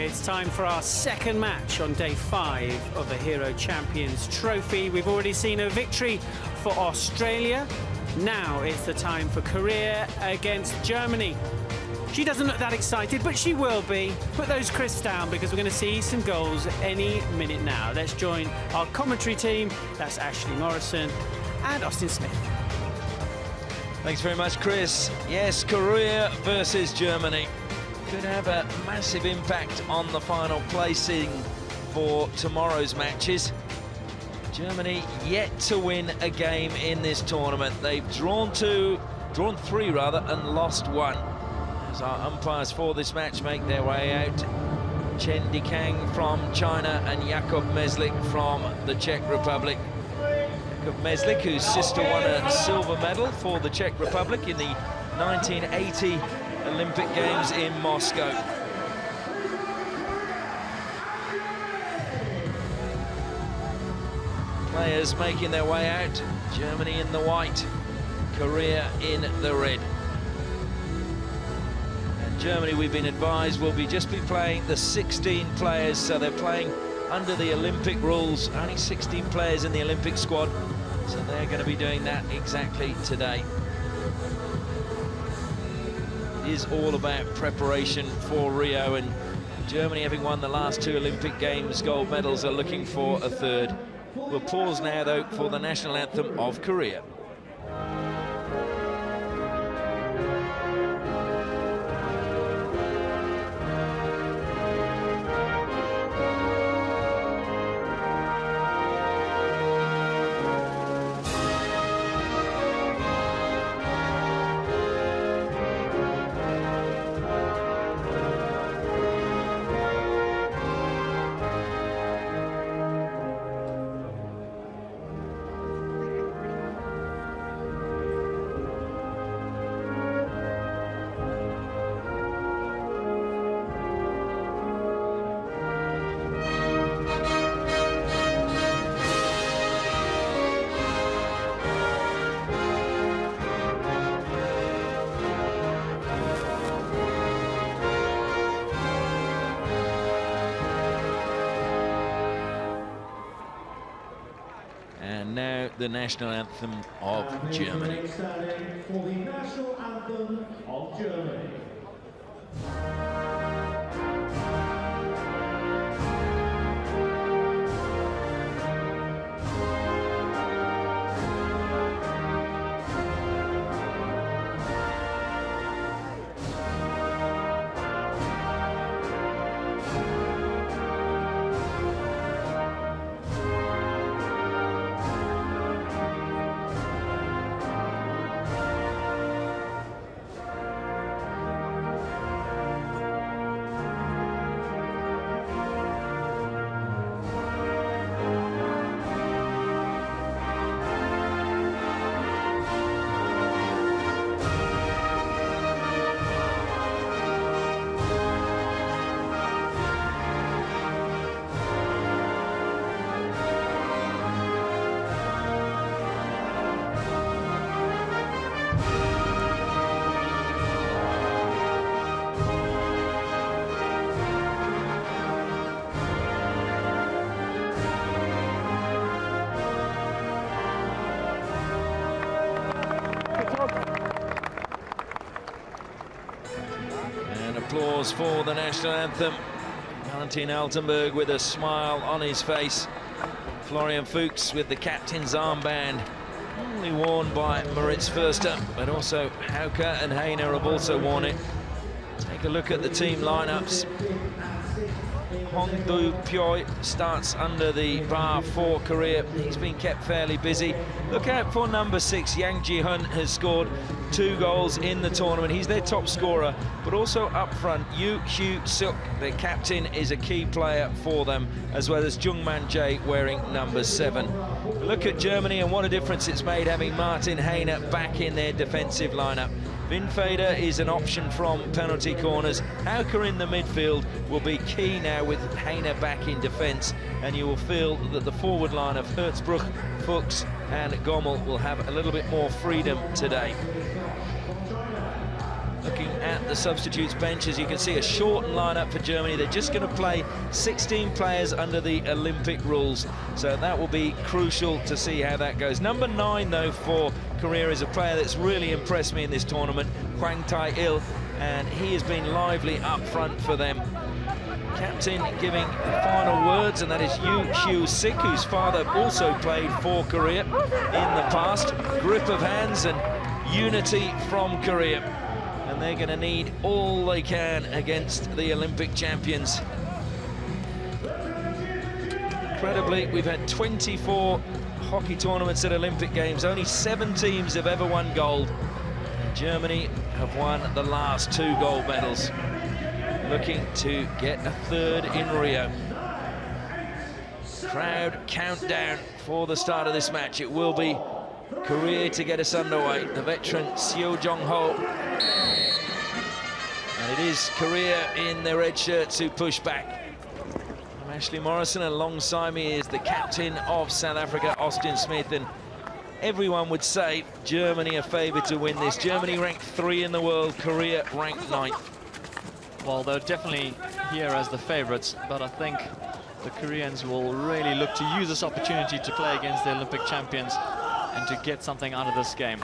It's time for our second match on day 5 of the Hero Champions Trophy. We've already seen a victory for Australia. Now it's the time for Korea against Germany. She doesn't look that excited, but she will be. Put those crisps down because we're going to see some goals any minute now. Let's join our commentary team. That's Ashley Morrison and Austin Smith. Thanks very much, Chris. Yes, Korea versus Germany could have a massive impact on the final placing for tomorrow's matches. Germany yet to win a game in this tournament. They've drawn 3 and lost 1. As our umpires for this match make their way out, Chen Dikang from China and Jakub Meslik from the Czech Republic. Jakub Meslik, whose sister won a silver medal for the Czech Republic in the 1980 Olympic Games in Moscow. Players making their way out. Germany in the white, Korea in the red. And Germany, we've been advised, will just be playing the 16 players, so they're playing under the Olympic rules. Only 16 players in the Olympic squad, so they're going to be doing that exactly today. It is all about preparation for Rio, and Germany, having won the last 2 Olympic Games gold medals, are looking for a 3rd. We'll pause now, though, for the national anthem of Korea. And now the national anthem of Germany. For the national anthem of Germany. And applause for the national anthem. Valentin Altenberg with a smile on his face. Florian Fuchs with the captain's armband, only worn by Moritz Förster, but also Hauke and Heiner have also worn it. Take a look at the team lineups. Hong Do Pyo starts under the bar for Korea. He's been kept fairly busy. Look out for number 6, Yang Ji-hun, has scored 2 goals in the tournament. He's their top scorer, but also up front, Yu Hyu-suk, their captain, is a key player for them, as well as Jung Man Jae wearing number 7. Look at Germany and what a difference it's made having Martin Heiner back in their defensive lineup. Vinfader is an option from penalty corners. Hauke in the midfield will be key now with Heiner back in defence, and you will feel that the forward line of Hertzbruch, Fuchs and Gommel will have a little bit more freedom today. Looking at the substitutes bench, as you can see, a shortened lineup for Germany. They're just going to play 16 players under the Olympic rules, so that will be crucial to see how that goes. Number 9, though, for Korea is a player that's really impressed me in this tournament, Hwang Tae-il, and he has been lively up front for them. Captain giving the final words, and that is Yoo Kyu-sik, whose father also played for Korea in the past. Grip of hands and unity from Korea, and they're going to need all they can against the Olympic champions. Incredibly, we've had 24 hockey tournaments at Olympic Games. Only 7 teams have ever won gold. Germany have won the last 2 gold medals, looking to get a 3rd in Rio. Crowd countdown for the start of this match. It will be Korea to get us underway. The veteran Seo Jong-ho. And it is Korea in their red shirts who push back. I'm Ashley Morrison, alongside me is the captain of South Africa, Austin Smith, and everyone would say Germany are favoured to win this. Germany ranked 3 in the world, Korea ranked 9th. Well, they're definitely here as the favourites, but I think the Koreans will really look to use this opportunity to play against the Olympic champions and to get something out of this game.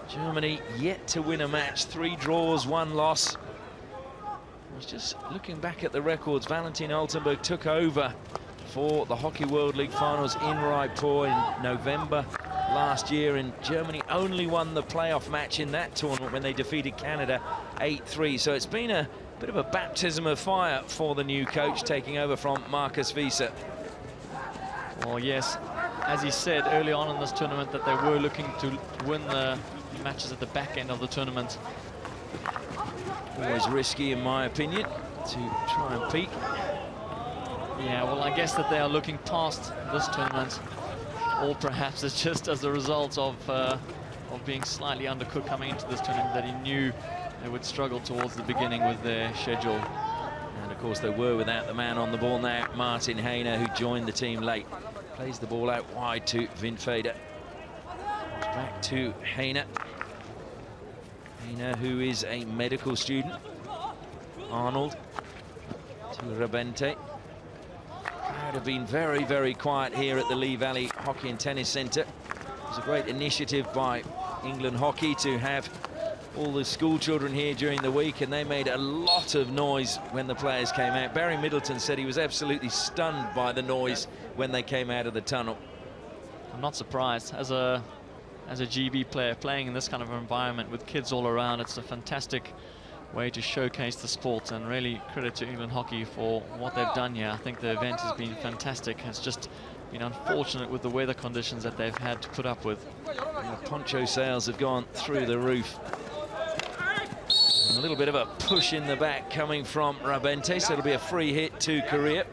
Germany yet to win a match, 3 draws, 1 loss. I was just looking back at the records. Valentin Altenberg took over for the Hockey World League finals in Raipur in November last year, and Germany only won the playoff match in that tournament when they defeated Canada 8-3. So it's been a bit of a baptism of fire for the new coach taking over from Marcus Wiese. Well, yes, as he said early on in this tournament that they were looking to win the matches at the back end of the tournament. Always risky, in my opinion, to try and peak. Yeah, well, I guess that they are looking past this tournament, or perhaps it's just as a result of being slightly undercooked coming into this tournament, that he knew they would struggle towards the beginning with their schedule. And of course they were without the man on the ball now, Martin Heine, who joined the team late. Plays the ball out wide to Windfeder. Back to Heine. Heine, who is a medical student. Arnold to Rabente. Crowd have been very, very quiet here at the Lee Valley Hockey and Tennis Centre. It was a great initiative by England Hockey to have all the school children here during the week, and they made a lot of noise when the players came out. Barry Middleton said he was absolutely stunned by the noise when they came out of the tunnel. I'm not surprised. As a GB player playing in this kind of environment with kids all around, it's a fantastic way to showcase the sport, and really credit to England Hockey for what they've done here. I think the event has been fantastic. It's just been unfortunate with the weather conditions that they've had to put up with. And the poncho sales have gone through the roof. And a little bit of a push in the back coming from Rabente, so it'll be a free hit to Korea.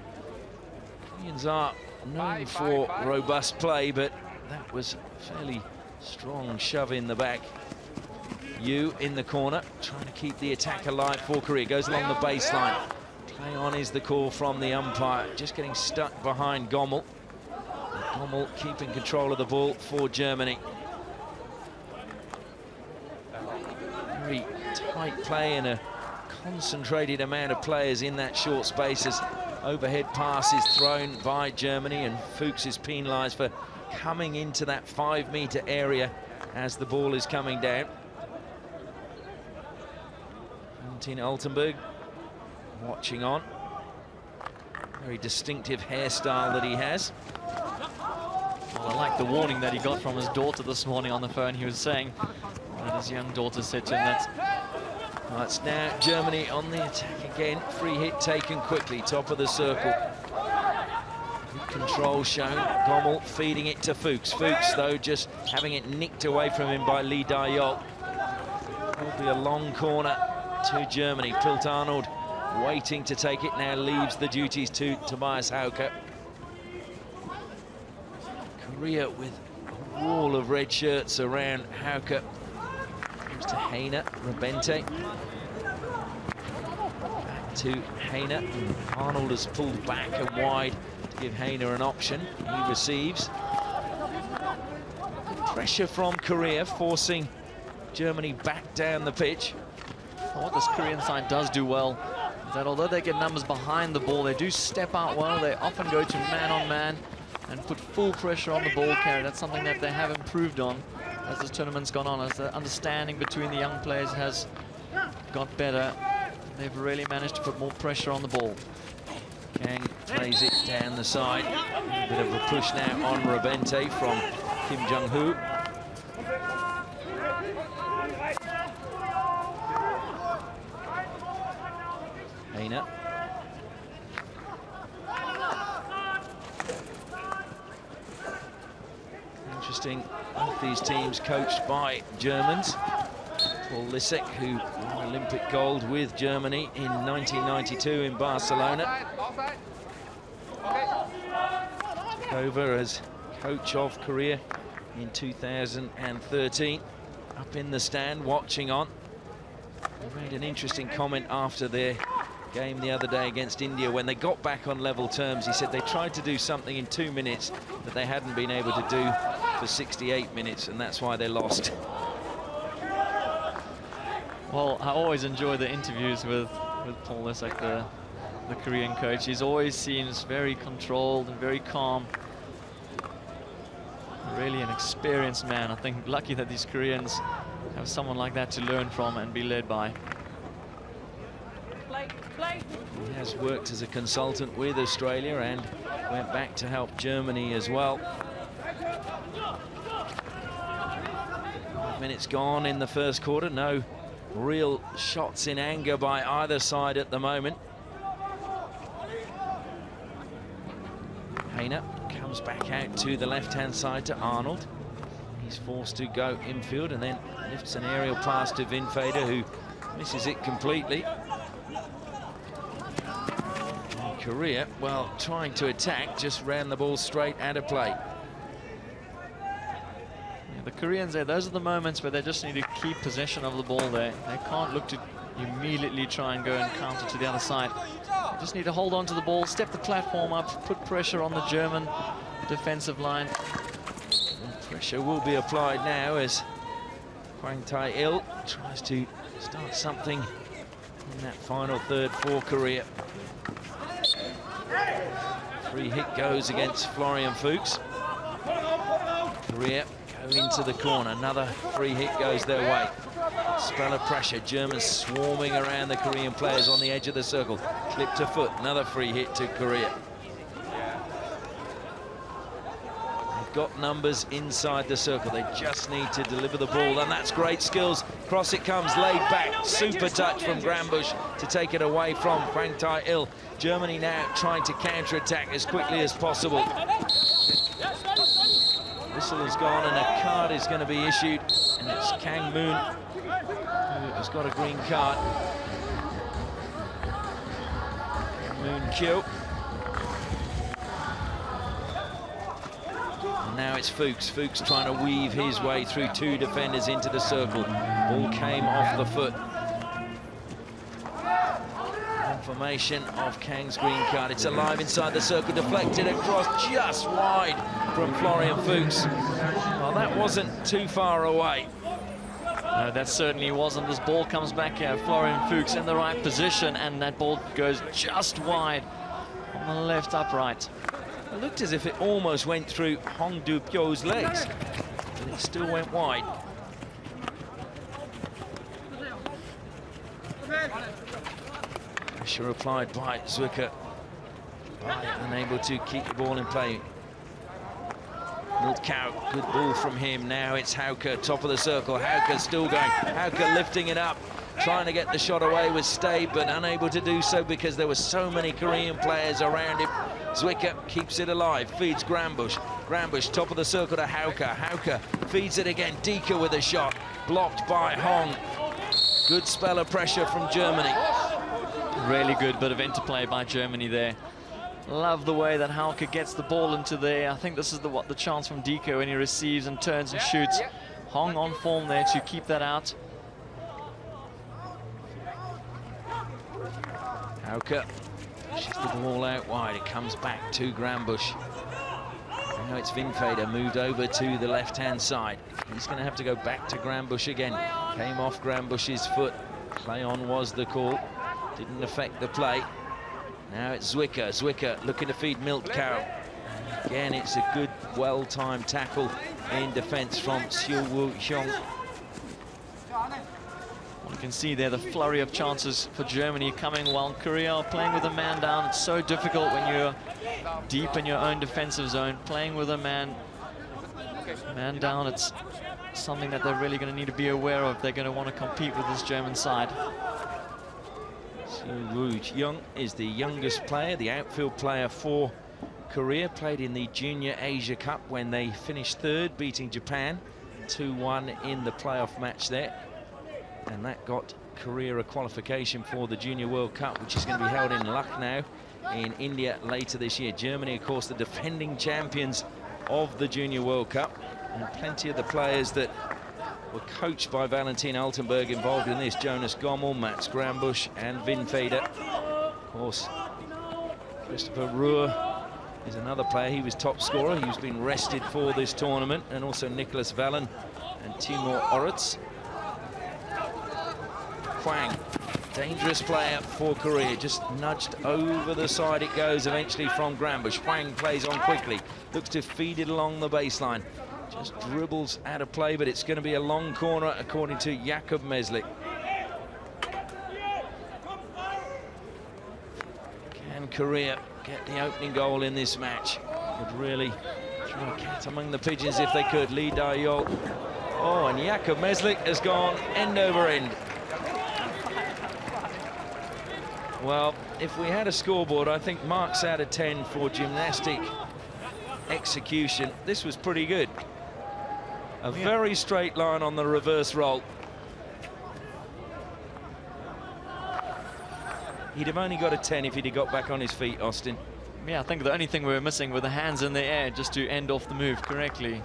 Koreans are known for robust play, but that was fairly strong shove in the back. Yu in the corner, trying to keep the attack alive for Korea. Goes along the baseline. Play on is the call from the umpire. Just getting stuck behind Gommel. Gommel keeping control of the ball for Germany. Very tight play and a concentrated amount of players in that short space as overhead pass is thrown by Germany, and Fuchs is penalised for coming into that 5-metre area as the ball is coming down. Valentin Altenberg watching on. Very distinctive hairstyle that he has. Well, I like the warning that he got from his daughter this morning on the phone. He was saying that his young daughter said to him that... Well, it's now Germany on the attack again. Free hit taken quickly, top of the circle. Good control shown. Gommel feeding it to Fuchs. Fuchs, though, just having it nicked away from him by Lee Dayol. Will be a long corner to Germany. Pilt Arnold waiting to take it, now leaves the duties to Tobias Hauke. Korea with a wall of red shirts around Hauke. Comes to Heine, Rabente. Back to Heine. Arnold has pulled back and wide to give Heine an option. He receives. Pressure from Korea, forcing Germany back down the pitch. What this Korean side does do well is that although they get numbers behind the ball, they do step out well. They often go to man-on-man and put full pressure on the ball carrier. That's something that they have improved on as this tournament's gone on, as the understanding between the young players has got better. They've really managed to put more pressure on the ball. Kang plays it down the side. A bit of a push now on Rabente from Kim Jung-hoo. Heine. Interesting, both these teams coached by Germans. Paul Lissek, who won Olympic gold with Germany in 1992 in Barcelona. Took over as coach of Korea in 2013. Up in the stand, watching on. He made an interesting comment after their game the other day against India when they got back on level terms. He said they tried to do something in 2 minutes that they hadn't been able to do for 68 minutes, and that's why they lost. Well, I always enjoy the interviews with Paul Lissek, the Korean coach. He always seems very controlled and very calm. Really an experienced man. I think lucky that these Koreans have someone like that to learn from and be led by. He has worked as a consultant with Australia and went back to help Germany as well. 5 minutes gone in the first quarter. No real shots in anger by either side at the moment. Heine comes back out to the left-hand side to Arnold. He's forced to go infield and then lifts an aerial pass to Vinfader, who misses it completely. And Korea, well, trying to attack, just ran the ball straight out of play. The Koreans there, those are the moments where they just need to keep possession of the ball there. They can't look to immediately try and go and counter to the other side. They just need to hold on to the ball, step the platform up, put pressure on the German defensive line. And pressure will be applied now as Hwang Tae-il tries to start something in that final third for Korea. Free hit goes against Florian Fuchs. Korea go into the corner. Another free hit goes their way. Spell of pressure. Germans swarming around the Korean players on the edge of the circle. Clip to foot. Another free hit to Korea. They've got numbers inside the circle. They just need to deliver the ball, and that's great skills. Cross it comes, laid back. Super touch from Grambusch to take it away from Hwang Tae-il. Germany now trying to counter-attack as quickly as possible. Whistle has gone and a card is going to be issued, and it's Kang Moon who has got a green card. Moon Kyo. And now it's Fuchs. Fuchs trying to weave his way through two defenders into the circle. Ball came off the foot. Confirmation of Kang's green card. It's alive inside the circle, deflected across just wide from Florian Fuchs. Well, that wasn't too far away. No, that certainly wasn't. This ball comes back here. Florian Fuchs in the right position, and that ball goes just wide on the left upright. It looked as if it almost went through Hong Du-pyo's legs, but it still went wide. Pressure applied by Zwicker. Unable to keep the ball in play. Nildkau, good ball from him. Now it's Hauke, top of the circle. Hauke still going. Hauke lifting it up, trying to get the shot away with Stay, but unable to do so because there were so many Korean players around him. Zwicker keeps it alive, feeds Grambusch. Grambusch, top of the circle to Hauke. Hauke feeds it again. Dika with a shot, blocked by Hong. Good spell of pressure from Germany. Really good bit of interplay by Germany there. Love the way that Hauke gets the ball into there. I think this is the chance from Dika when he receives and turns and shoots. Hong on form there to keep that out. Hauke pushes the ball out wide. It comes back to Grambusch. Now it's Vinfader moved over to the left-hand side. He's going to have to go back to Grambusch again. Came off Grambusch's foot. Play on was the call. Didn't affect the play. Now it's Zwicker. Zwicker looking to feed Milt Carroll. Again, it's a good, well-timed tackle in defence from Siu Woo Hyung. Well, you can see there the flurry of chances for Germany coming while Korea are playing with a man down. It's so difficult when you're deep in your own defensive zone. Playing with a man down, it's something that they're really going to need to be aware of. They're going to want to compete with this German side. Siu Woo Hyung is the youngest player, the outfield player for Korea. Played in the Junior Asia Cup when they finished third, beating Japan 2-1 in the playoff match there. And that got Korea a qualification for the Junior World Cup, which is going to be held in Lucknow in India later this year. Germany, of course, the defending champions of the Junior World Cup. And plenty of the players that were coached by Valentin Altenberg involved in this. Jonas Gommel, Mats Grambusch and Vinfader. Of course, Christopher Ruhr is another player. He was top scorer. He's been rested for this tournament. And also Nicholas Valen and Timur Oritz. Hwang, dangerous player for Korea, just nudged over the side it goes eventually from Grambusch. Hwang plays on quickly, looks to feed it along the baseline, just dribbles out of play, but it's going to be a long corner according to Jakob Meslik. Can Korea get the opening goal in this match? Would really throw a cat among the pigeons if they could. Lee Da-yeol. Oh, and Jakob Meslik has gone end over end. Well, if we had a scoreboard, I think marks out of 10 for gymnastic execution. This was pretty good. A very straight line on the reverse roll. He'd have only got a 10 if he'd have got back on his feet, Austin. Yeah, I think the only thing we were missing were the hands in the air just to end off the move correctly.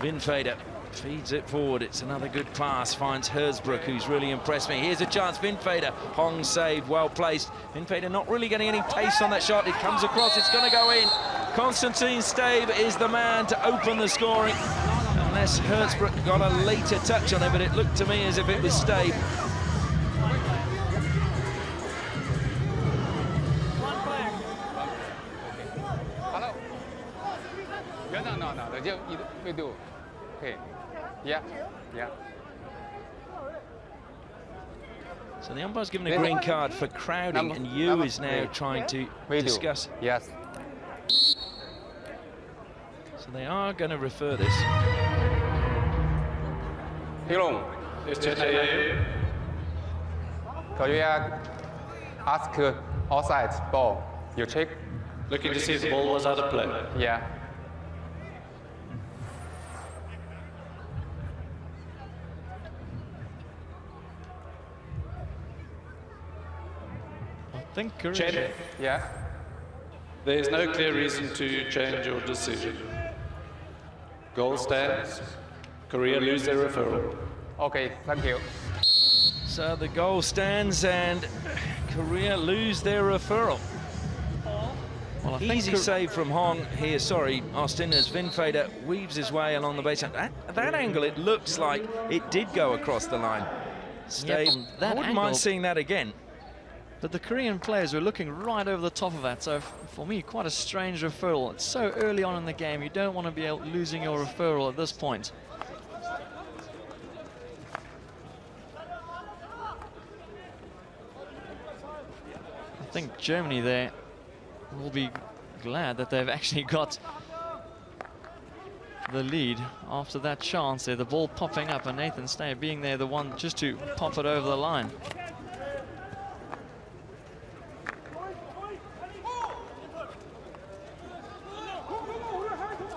Vinfader feeds it forward. It's another good pass. Finds Herzbruck, who's really impressed me. Here's a chance. Vinfader. Hong saved. Well placed. Vinfader not really getting any pace on that shot. It comes across. It's going to go in. Konstantin Stave is the man to open the scoring. Unless Herzbruck got a later touch on it, but it looked to me as if it was Stave. We do. Okay. Yeah. So the umpire's given a green card for crowding, and Yu is now trying to discuss. Yes. So they are going to refer this. Hilong. Korea ask offside ball. You check? Looking to see if the ball was out of play. Yeah. I think Korea... Check. Yeah. There is no clear reason to change your decision. Goal stands. Korea lose their referral. Okay, thank you. So the goal stands and Korea lose their referral. Well, I think Easy save from Hong here, sorry, Austin, as Vinfader weaves his way along the baseline. At that angle, it looks like it did go across the line. Stave, that I wouldn't angle, mind seeing that again. But the Korean players were looking right over the top of that, so for me, quite a strange referral. It's so early on in the game, you don't want to be losing your referral at this point. I think Germany there will be glad that they've actually got the lead after that chance there, the ball popping up and Nathan Stave being there the one just to pop it over the line.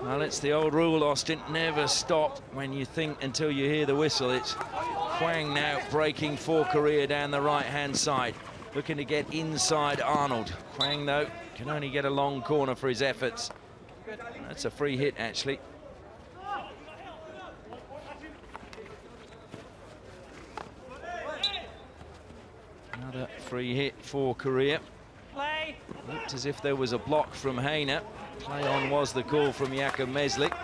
Well, it's the old rule, Austin, never stop when you think until you hear the whistle. It's Hwang now breaking for Korea down the right-hand side, looking to get inside Arnold. Hwang, though, can only get a long corner for his efforts. That's a free hit, actually. Another free hit for Korea. Play. Looked as if there was a block from Heine. Play on was the call from Jakob Meslik.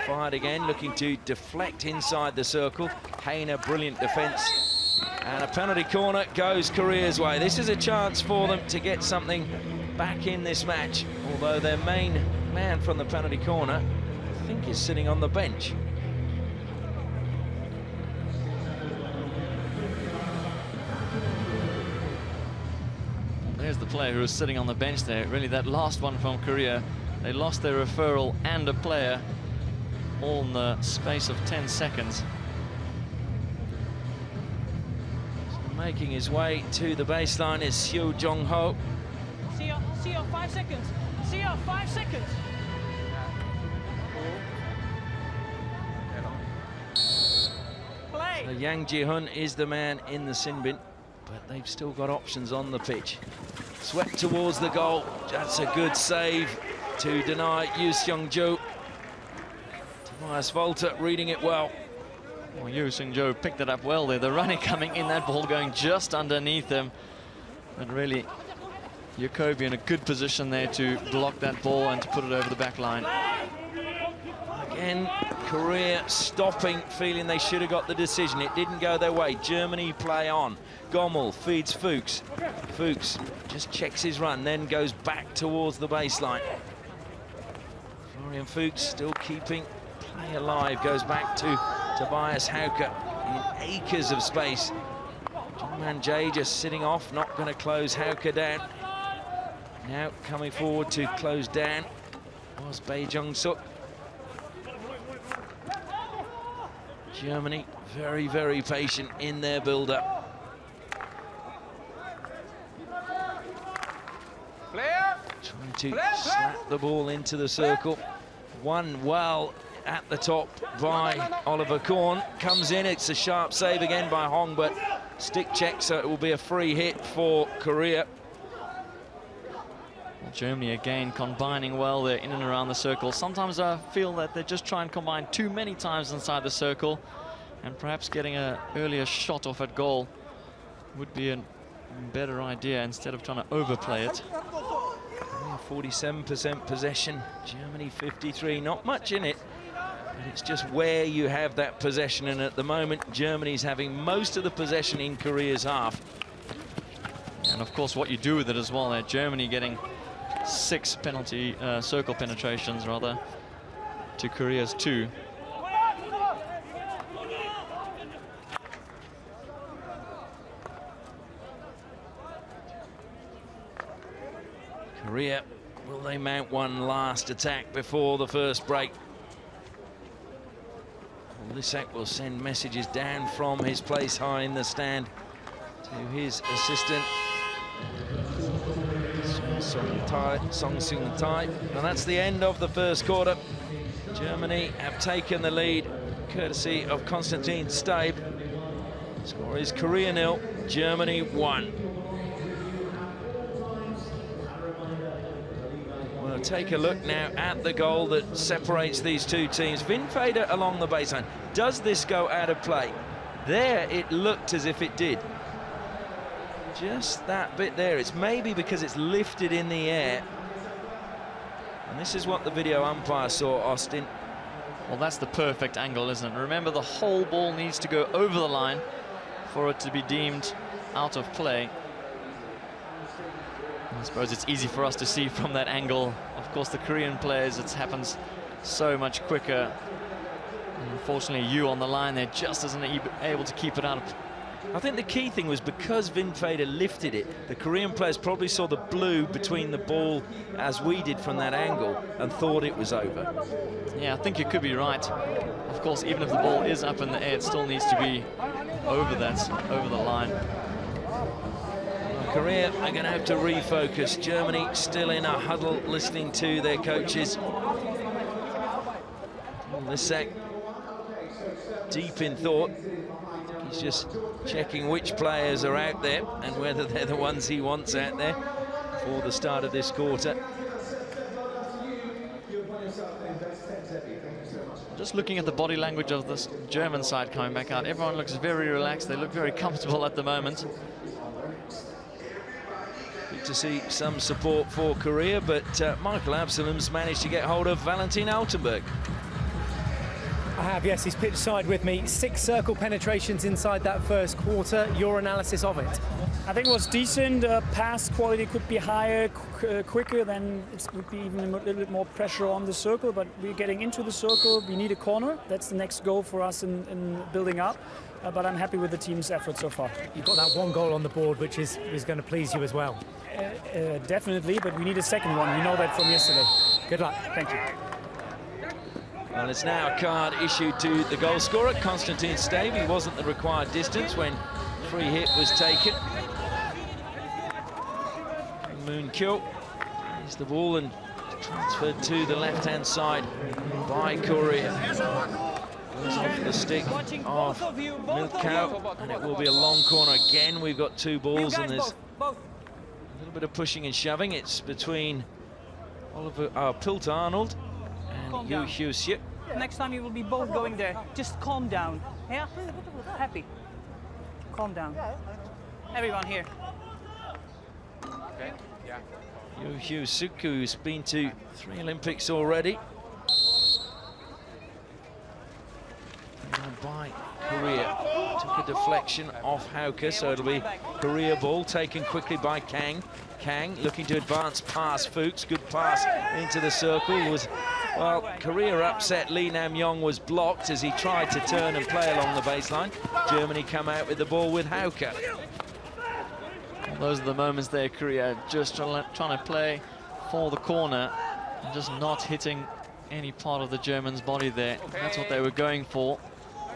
Fired again, looking to deflect inside the circle. Heine, brilliant defence. And a penalty corner goes Korea's way. This is a chance for them to get something back in this match, although their main man from the penalty corner, I think, is sitting on the bench. There's the player who was sitting on the bench there. Really, that last one from Korea, they lost their referral and a player all in the space of 10 seconds. So making his way to the baseline is Seo Jong-ho. See you, 5 seconds. See you, 5 seconds. Play. So Yang Ji-hun is the man in the sin bin, but they've still got options on the pitch. Swept towards the goal. That's a good save to deny Yoo Seung-jo. Tobias Volter reading it well. Well, Yoo Seung-jo picked it up well there. The running coming in, that ball going just underneath him. But really, Jacobi in a good position there to block that ball and to put it over the back line. Again, Korea stopping, feeling they should have got the decision. It didn't go their way. Germany play on. Gommel feeds Fuchs. Fuchs just checks his run, then goes back towards the baseline. Florian Fuchs still keeping play alive. Goes back to Tobias Hauke in acres of space. Jungman Jae just sitting off, not going to close Hauke down. Now coming forward to close down was Bae Jung-suk. Germany very, very patient in their build-up. Trying to slap the ball into the circle. Won well at the top by Oliver Korn. Comes in, it's a sharp save again by Hong, but stick check, so it will be a free hit for Korea. Well, Germany again combining well there in and around the circle. Sometimes I feel that they just try and combine too many times inside the circle, and perhaps getting an earlier shot off at goal would be a better idea instead of trying to overplay it. 47% possession, Germany 53, not much in it, but it's just where you have that possession, and at the moment Germany's having most of the possession in Korea's half. And of course what you do with it as well, Germany getting 6 penalty circle penetrations rather to Korea's 2. Korea, will they mount one last attack before the first break? Lisak will send messages down from his place high in the stand to his assistant, Song Seung-tae. And that's the end of the first quarter. Germany have taken the lead, courtesy of Konstantin Staib. Score is Korea 0, Germany 1. We'll take a look now at the goal that separates these two teams. Vinfader along the baseline. Does this go out of play? There, it looked as if it did. Just that bit there. It's maybe because it's lifted in the air. And this is what the video umpire saw, Austin. Well, that's the perfect angle, isn't it? Remember, the whole ball needs to go over the line for it to be deemed out of play. I suppose it's easy for us to see from that angle. Of course, the Korean players, it happens so much quicker. And unfortunately, Yoo on the line there just isn't able to keep it out of. I think the key thing was because Vinfader lifted it, the Korean players probably saw the blue between the ball as we did from that angle and thought it was over. Yeah, I think you could be right. Of course, even if the ball is up in the air, it still needs to be over the line. Korea are going to have to refocus. Germany still in a huddle listening to their coaches. Lisak deep in thought. He's just checking which players are out there and whether they're the ones he wants out there for the start of this quarter. Just looking at the body language of this German side coming back out, everyone looks very relaxed. They look very comfortable at the moment. to see some support for Korea, but Michael Absalom's managed to get hold of Valentin Altenberg. I have, yes, he's pitch side with me. 6 circle penetrations inside that first quarter. Your analysis of it? I think it was decent. Pass quality could be higher, quicker, then it would be even a little bit more pressure on the circle, but we're getting into the circle. We need a corner. That's the next goal for us in building up. But I'm happy with the team's effort so far. You've got that 1 goal on the board, which is going to please you as well. Definitely, but we need a second one. We know that from yesterday. Good luck. Thank you. Well, it's now a card issued to the goal scorer, Konstantin Stave. He wasn't the required distance when free hit was taken. Moon Kyo is the ball and transferred to the left-hand side by Korea. Goes off the stick of Milkau, and it will be a long corner again. We've got 2 balls and there's a little bit of pushing and shoving. It's between Pilt Arnold and Yu Hyu Sik. Next time you will be both going there. Just calm down. Yeah? Happy. Calm down. Everyone here. Okay, yeah. Yu Hyu Sik, who's been to 3 Olympics already. By Korea. Took a deflection off Hauke, so it'll be Korea ball taken quickly by Kang. Kang looking to advance past Fuchs. Good pass into the circle. Well, Korea upset. Lee Nam-yong was blocked as he tried to turn and play along the baseline. Germany come out with the ball with Hauke. Those are the moments there, Korea just trying to play for the corner and just not hitting any part of the Germans' body there. That's what they were going for.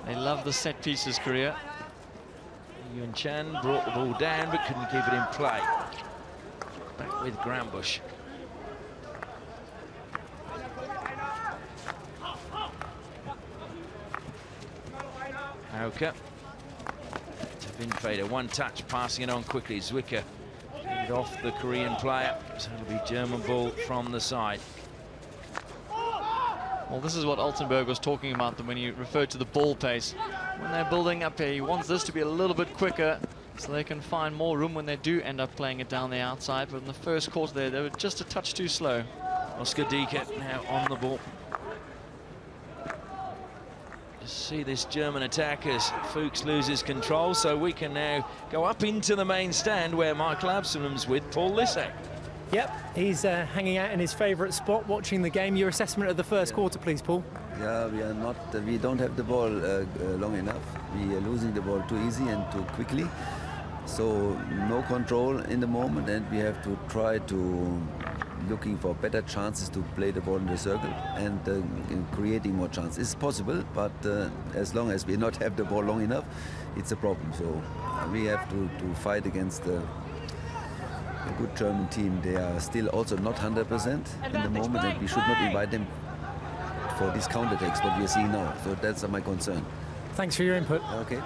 They love the set pieces, Korea. Yun Chan brought the ball down but couldn't keep it in play. Back with Grambusch. Hauke to Vinfader, 1 touch, passing it on quickly. Zwicker it off the Korean player, so it'll be German ball from the side. Well, this is what Altenberg was talking about when he referred to the ball pace. When they're building up here, he wants this to be a little bit quicker so they can find more room when they do end up playing it down the outside. But in the first quarter there, they were just a touch too slow. Oscar Dieker now on the ball. Just see this German attack as Fuchs loses control, so we can now go up into the main stand where Michael Absalom's with Paul Lissack. Yep, he's hanging out in his favourite spot, watching the game. Your assessment of the first quarter, please, Paul. Yeah, we don't have the ball long enough. We are losing the ball too easy and too quickly. So no control in the moment, and we have to try to looking for better chances to play the ball in the circle and creating more chances. It's possible, but as long as we not have the ball long enough, it's a problem. So we have to fight against a good German team. They are still also not 100% in the moment, and we should not invite them for these counterattacks what we are seeing now. So that's my concern. Thanks for your input. Okay.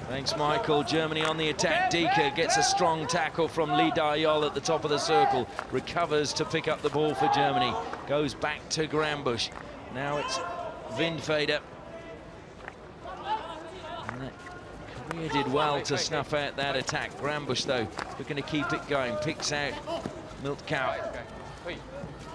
Thanks, Michael. Germany on the attack. Dieker gets a strong tackle from Lee Da-yol at the top of the circle. Recovers to pick up the ball for Germany. Goes back to Grambusch. Now it's Vinfader. Korea did well to snuff out that attack. Grambusch, though, we're going to keep it going. Picks out Milkau.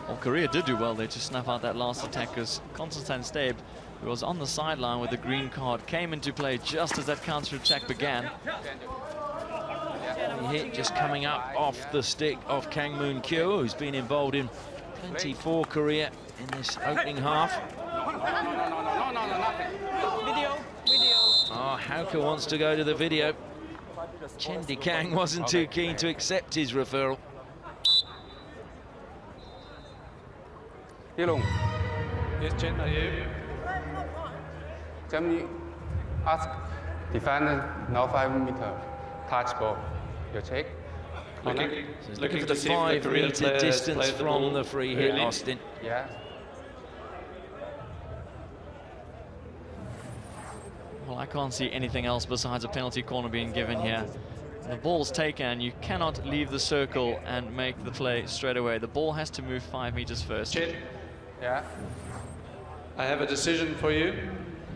Well, Korea did do well there to snuff out that last attack, because Konstantin Stave, who was on the sideline with the green card, came into play just as that counter-attack began. The hit just coming up off the stick of Kang Moon Kyo, who's been involved in plenty for Korea in this opening half. Video. Oh, Hauke wants to go to the video. Chen Di-kang wasn't too keen to accept his referral. Yilong. Yes, Chen, are you? Germany ask defender now 5 meter touch ball. You check. Looking For to the see if the 5 Korean meter players distance played the from ball the free hit, early. Austin. Yeah. Well, I can't see anything else besides a penalty corner being given here. The ball's taken, you cannot leave the circle and make the play straight away. The ball has to move 5 meters first. Chen, Yeah. I have a decision for you.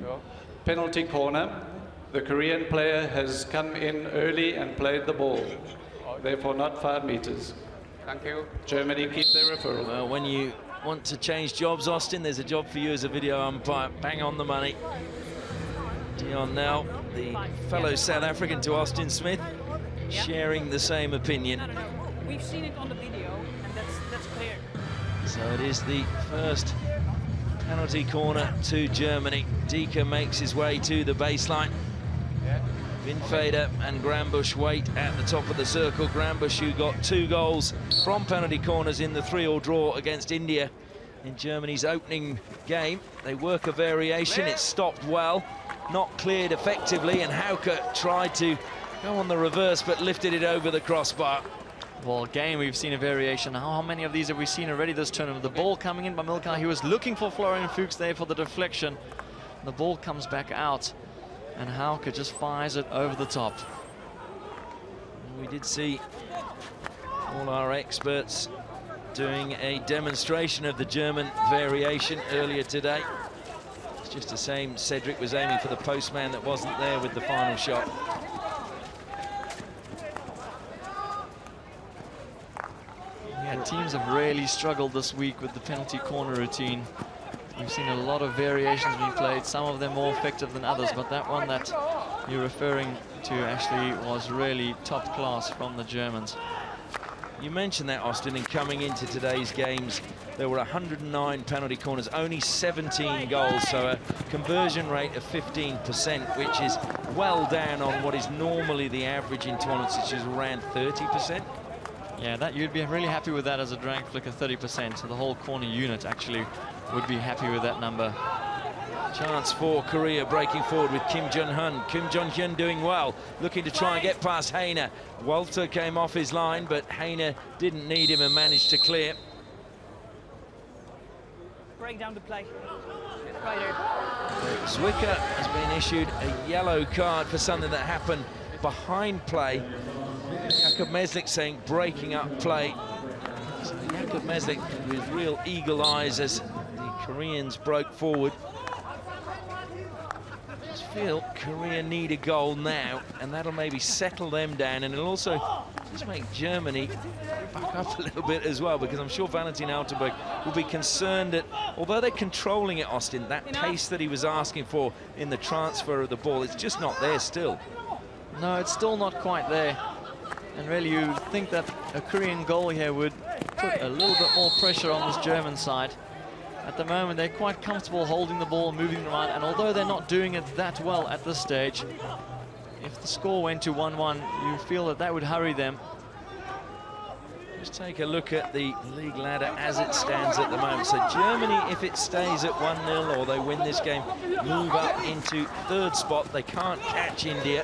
Go. Penalty corner. The Korean player has come in early and played the ball. therefore not 5 meters. Thank you. Germany keep their referral. Well, when you want to change jobs, Austin, there's a job for you as a video umpire. Bang on the money. Dion now, the fellow South African to Austin Smith, sharing the same opinion. No. We've seen it on the video, and that's clear. So it is the first penalty corner to Germany. Dieker makes his way to the baseline. Vinfader and Grambusch wait at the top of the circle. Grambusch, who got 2 goals from penalty corners in the 3-3 draw against India in Germany's opening game. They work a variation, it's stopped well, not cleared effectively, and Hauke tried to go on the reverse but lifted it over the crossbar. Well, again, we've seen a variation. How many of these have we seen already this tournament? The ball coming in by Milkar. He was looking for Florian Fuchs there for the deflection. The ball comes back out, and Hauke just fires it over the top. We did see all our experts doing a demonstration of the German variation earlier today. It's just the same. Cedric was aiming for the postman that wasn't there with the final shot. Yeah, teams have really struggled this week with the penalty corner routine. We've seen a lot of variations being played, some of them more effective than others, but that one that you're referring to actually was really top class from the Germans. You mentioned that, Austin, and coming into today's games, there were 109 penalty corners, only 17 goals, so a conversion rate of 15%, which is well down on what is normally the average in tournaments, which is around 30%. Yeah, that you'd be really happy with that as a drag flicker, 30%. So the whole corner unit actually would be happy with that number. Chance for Korea breaking forward with Kim Jong-hyun. Kim Jong-hyun doing well, looking to try and get past Heine. Walter came off his line, but Heine didn't need him and managed to clear. Break down the play. Right there. Zwicker has been issued a yellow card for something that happened behind play. Jakub Meslik saying breaking up play. So Jakub Meslik with real eagle eyes as the Koreans broke forward. Just feel Korea need a goal now, and that'll maybe settle them down, and it'll also just make Germany back up a little bit as well, because I'm sure Valentin Altenberg will be concerned that, although they're controlling it, Austin, that pace that he was asking for in the transfer of the ball, it's just not there still. No, it's still not quite there. And really, you think that a Korean goal here would put a little bit more pressure on this German side. At the moment, they're quite comfortable holding the ball, moving around, and although they're not doing it that well at this stage, if the score went to 1-1, you feel that that would hurry them. Just take a look at the league ladder as it stands at the moment. So Germany, if it stays at 1-0 or they win this game, move up into 3rd spot. They can't catch India.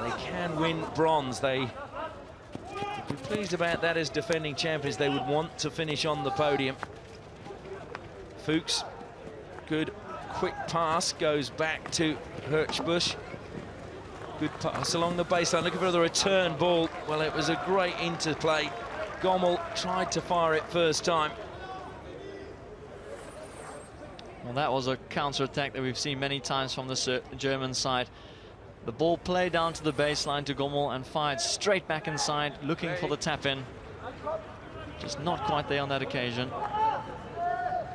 They can win bronze. They would be pleased about that as defending champions. They would want to finish on the podium. Fuchs, good quick pass, goes back to Hirschbusch. Good pass along the baseline, looking for the return ball. Well, it was a great interplay. Gommel tried to fire it first time. Well, that was a counter-attack that we've seen many times from the German side. The ball played down to the baseline to Gommel and fired straight back inside, looking for the tap-in. Just not quite there on that occasion.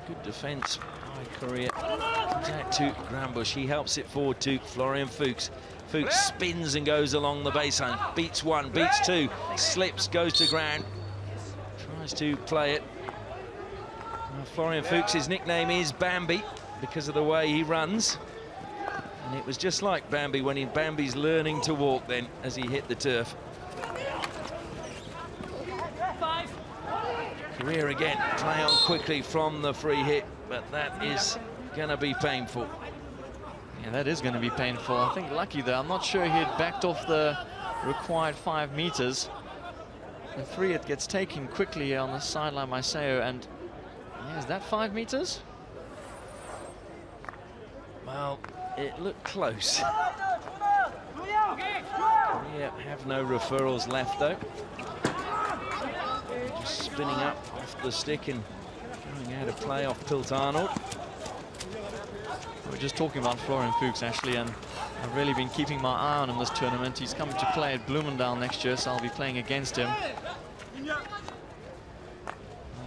Good defence by Korea. Back to Grambusch. He helps it forward to Florian Fuchs. Fuchs spins and goes along the baseline. Beats one, beats two, slips, goes to ground. Tries to play it. Well, Florian Fuchs, his nickname is Bambi because of the way he runs. And it was just like Bambi when Bambi's learning to walk then as he hit the turf. Korea again, play on quickly from the free hit, but that is going to be painful. Yeah, that is going to be painful. I think lucky though, I'm not sure he had backed off the required 5 meters. The free hit gets taken quickly here on the sideline by Seo, and yeah, is that 5 meters? Well, it looked close. Korea have no referrals left though. Just spinning up off the stick and going out of play off Pilt Arnold. We're just talking about Florian Fuchs, actually, and I've really been keeping my eye on him this tournament. He's coming to play at Bloomingdale next year, so I'll be playing against him. Well,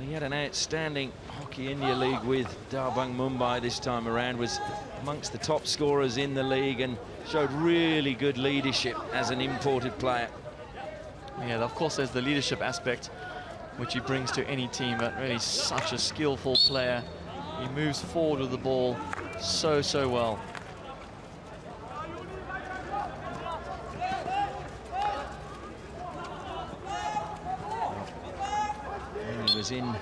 he had an outstanding Hockey India League with Darbang Mumbai this time around, was amongst the top scorers in the league and showed really good leadership as an imported player. Yeah, of course there's the leadership aspect which he brings to any team, but really such a skillful player. He moves forward with the ball so well. He was in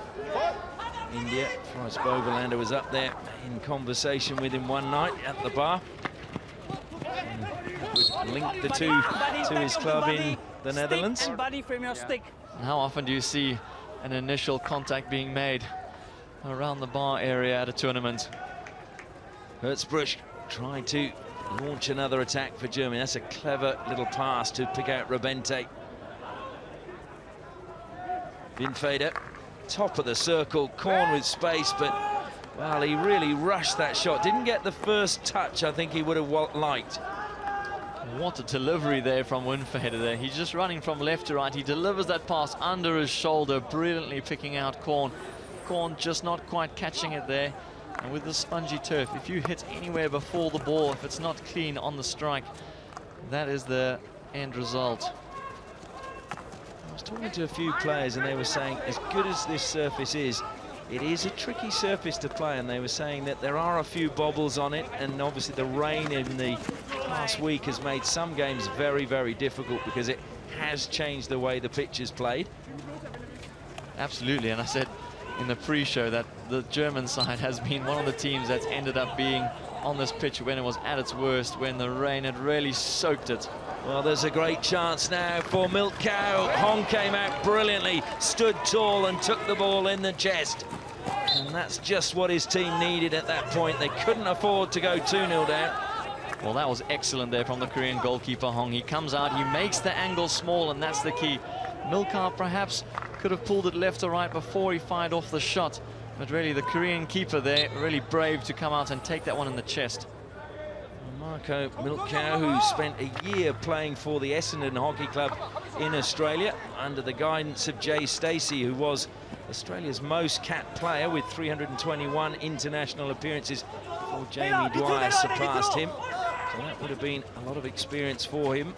India. Forrest Bogelander was up there in conversation with him one night at the bar. And would link the two to his club in the Netherlands. Stick and body from your stick. And how often do you see an initial contact being made around the bar area at a tournament? Hertzbruch trying to launch another attack for Germany. That's a clever little pass to pick out Robente. Winfeder, top of the circle, Korn with space, but, well, he really rushed that shot. Didn't get the first touch I think he would have liked. What a delivery there from Winfeder there. He's just running from left to right. He delivers that pass under his shoulder, brilliantly picking out Korn. Korn just not quite catching it there. And with the spongy turf, if you hit anywhere before the ball, if it's not clean on the strike, that is the end result. I was talking to a few players and they were saying, as good as this surface is, it is a tricky surface to play, and they were saying that there are a few bobbles on it, and obviously the rain in the past week has made some games very difficult because it has changed the way the pitch is played. Absolutely, and I said in the pre-show that the German side has been one of the teams that's ended up being on this pitch when it was at its worst, when the rain had really soaked it. Well, there's a great chance now for Milk Cow. Hong came out brilliantly, stood tall and took the ball in the chest. And that's just what his team needed at that point. They couldn't afford to go 2-0 down. Well, that was excellent there from the Korean goalkeeper, Hong. He comes out, he makes the angle small, and that's the key. Milkar perhaps could have pulled it left or right before he fired off the shot. But really, the Korean keeper there, really brave to come out and take that one in the chest. Marco Milkau, who spent a year playing for the Essendon Hockey Club in Australia under the guidance of Jay Stacey, who was Australia's most capped player with 321 international appearances before Jamie Dwyer surpassed him. So that would have been a lot of experience for him.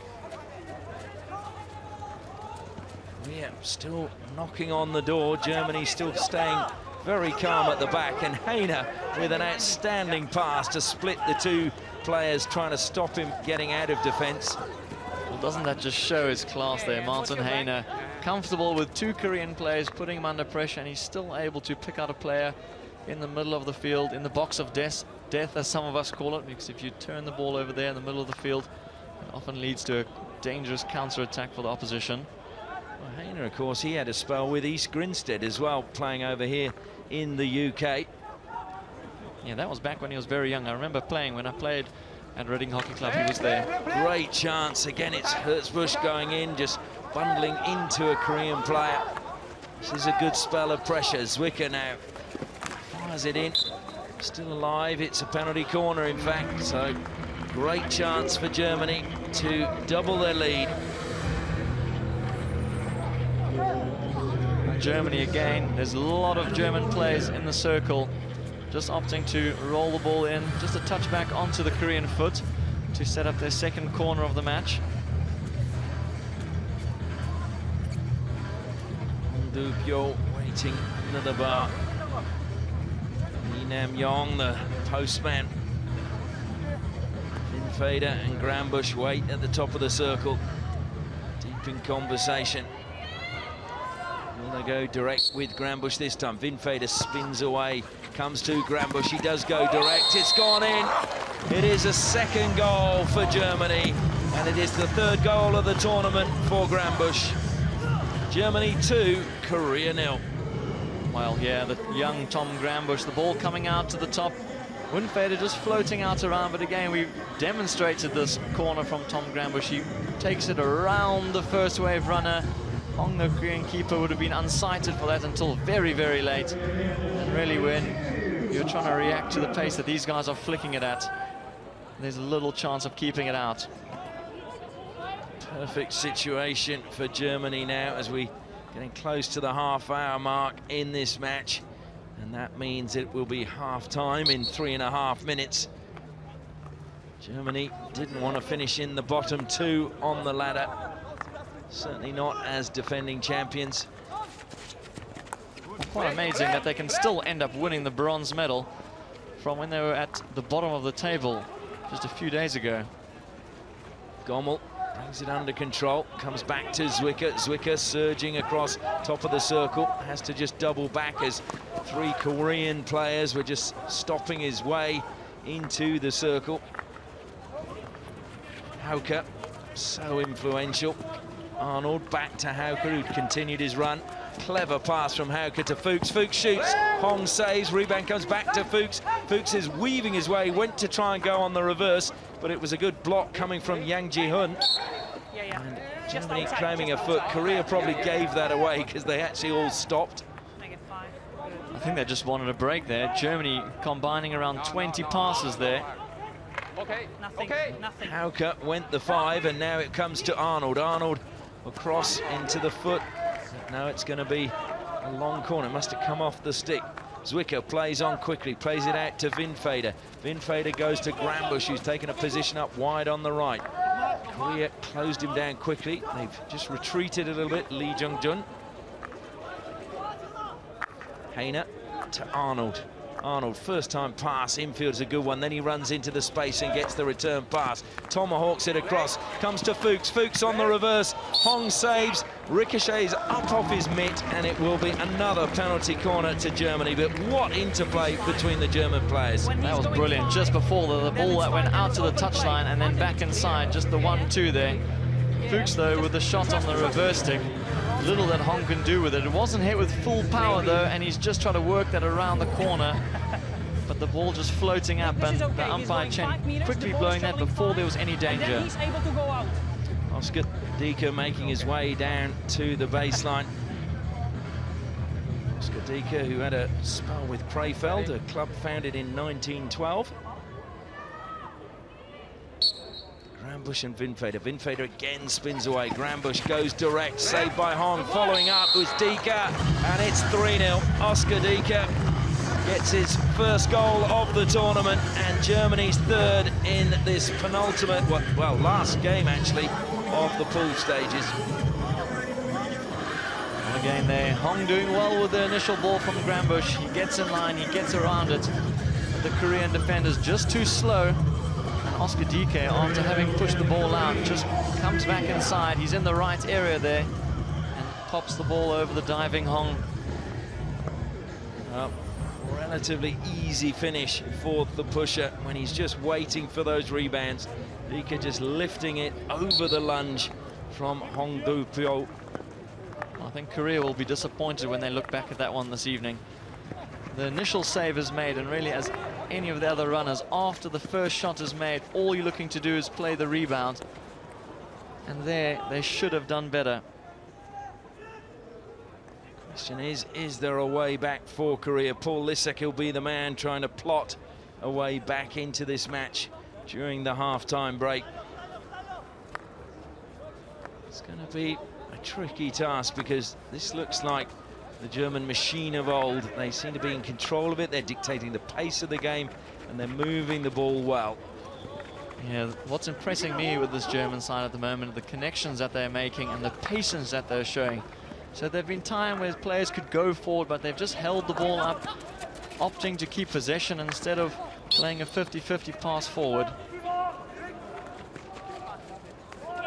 Yeah, still knocking on the door. Germany still staying very calm at the back, and Heine with an outstanding pass to split the two players, trying to stop him getting out of defence. Well, doesn't that just show his class there? Martin Heine, comfortable with two Korean players, putting him under pressure, and he's still able to pick out a player in the middle of the field, in the box of death, as some of us call it, because if you turn the ball over there in the middle of the field, it often leads to a dangerous counter-attack for the opposition. Well, Heine, of course, he had a spell with East Grinstead as well, playing over here in the UK. Yeah, that was back when he was very young. I remember playing when I played at Reading Hockey Club. He was there. Great chance. Again, it's Hertzbruch going in, just bundling into a Korean player. This is a good spell of pressure. Zwicker now fires it in. Still alive. It's a penalty corner, in fact. So, great chance for Germany to double their lead. Germany again. There's a lot of German players in the circle, just opting to roll the ball in, just a touchback onto the Korean foot to set up their second corner of the match. Du Pyo waiting under the bar. Lee Nam Yong, the postman. Winfeder and Grambusch wait at the top of the circle, deep in conversation. Will they go direct with Grambusch this time? Winfeder spins away, comes to Grambusch. He does go direct. It's gone in. It is a second goal for Germany, and it is the third goal of the tournament for Grambusch. Germany 2, Korea 0. Well, yeah, the young Tom Grambusch, the ball coming out to the top. Winfeder just floating out around, but again, we've demonstrated this corner from Tom Grambusch. He takes it around the first wave runner. Hong, the Korean keeper, would have been unsighted for that until very late. And really, when you're trying to react to the pace that these guys are flicking it at, there's a little chance of keeping it out. Perfect situation for Germany now as we getting close to the half-hour mark in this match, and that means it will be half-time in 3.5 minutes. Germany didn't want to finish in the bottom 2 on the ladder, certainly not as defending champions. Quite amazing that they can still end up winning the bronze medal from when they were at the bottom of the table just a few days ago. Gommel brings it under control, comes back to Zwicker. Zwicker surging across top of the circle, has to just double back as 3 Korean players were just stopping his way into the circle. Hauke, so influential. Arnold back to Hauke, who continued his run. Clever pass from Hauke to Fuchs. Fuchs shoots, Hong saves, rebound comes back to Fuchs. Fuchs is weaving his way, went to try and go on the reverse, but it was a good block coming from Yang Ji-hun. And Germany claiming a foot. Korea probably gave that away because they actually all stopped. I think they just wanted a break there. Germany combining around 20 passes there. Nothing. Hauke went the 5, and now it comes to Arnold. Arnold will cross into the foot. Now it's going to be a long corner. Must have come off the stick. Zwicker plays on quickly, plays it out to Vinfader. Vinfader goes to Grambusch, who's taken a position up wide on the right. Korea closed him down quickly. They've just retreated a little bit. Lee Jung-jun. Heine to Arnold. Arnold, first time pass, infield's a good one, then he runs into the space and gets the return pass. Tomahawks it across, comes to Fuchs. Fuchs on the reverse, Hong saves, ricochets up off his mitt, and it will be another penalty corner to Germany. But what interplay between the German players. That was brilliant, just before the ball that went out to the touchline and then back inside, just the 1-2 there. Fuchs, though, with the shot on the reverse stick. Little that Hong can do with it. It wasn't hit with full power, though, and he's just trying to work that around the corner. But the ball just floating up, and the umpire Chen quickly blowing that before there was any danger. Oscar Dika making his way down to the baseline. Oscar Dika, who had a spell with Krefeld, a club founded in 1912. Grambusch and Vinfader. Vinfader again spins away. Grambusch goes direct, saved by Hong. Following up was Dika, and it's 3-0. Oscar Dika gets his first goal of the tournament, and Germany's 3rd in this penultimate, well, last game actually, of the pool stages. Again there, Hong doing well with the initial ball from Grambusch. He gets in line, he gets around it. But the Korean defender's just too slow. Oscar Dike, after having pushed the ball out, just comes back inside. He's in the right area there and pops the ball over the diving Hong. Relatively easy finish for the pusher when he's just waiting for those rebounds. Dike just lifting it over the lunge from Hong Do-pyo. I think Korea will be disappointed when they look back at that one this evening. The initial save is made, and really, as any of the other runners, after the first shot is made, all you're looking to do is play the rebound. And there, they should have done better. Question is there a way back for Korea? Paul Lisek will be the man trying to plot a way back into this match during the half-time break. It's going to be a tricky task because this looks like the German machine of old. They seem to be in control of it. They're dictating the pace of the game, and they're moving the ball well. Yeah, what's impressing me with this German side at the moment, the connections that they're making and the patience that they're showing. So there've been times where players could go forward, but they've just held the ball up, opting to keep possession instead of playing a 50-50 pass forward.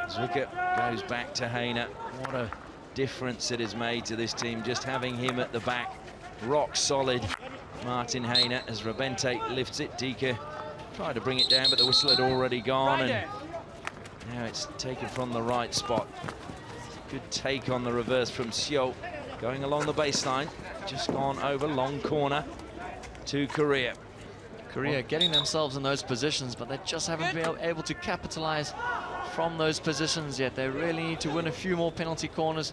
Zwicker goes back to Heine. What a difference it has made to this team, just having him at the back. Rock solid, Martin Heine, as Robente lifts it. Dike tried to bring it down, but the whistle had already gone, and now it's taken from the right spot. Good take on the reverse from Seo, going along the baseline. Just gone over, long corner to Korea. Korea getting themselves in those positions, but they just haven't been able to capitalize from those positions yet. They really need to win a few more penalty corners,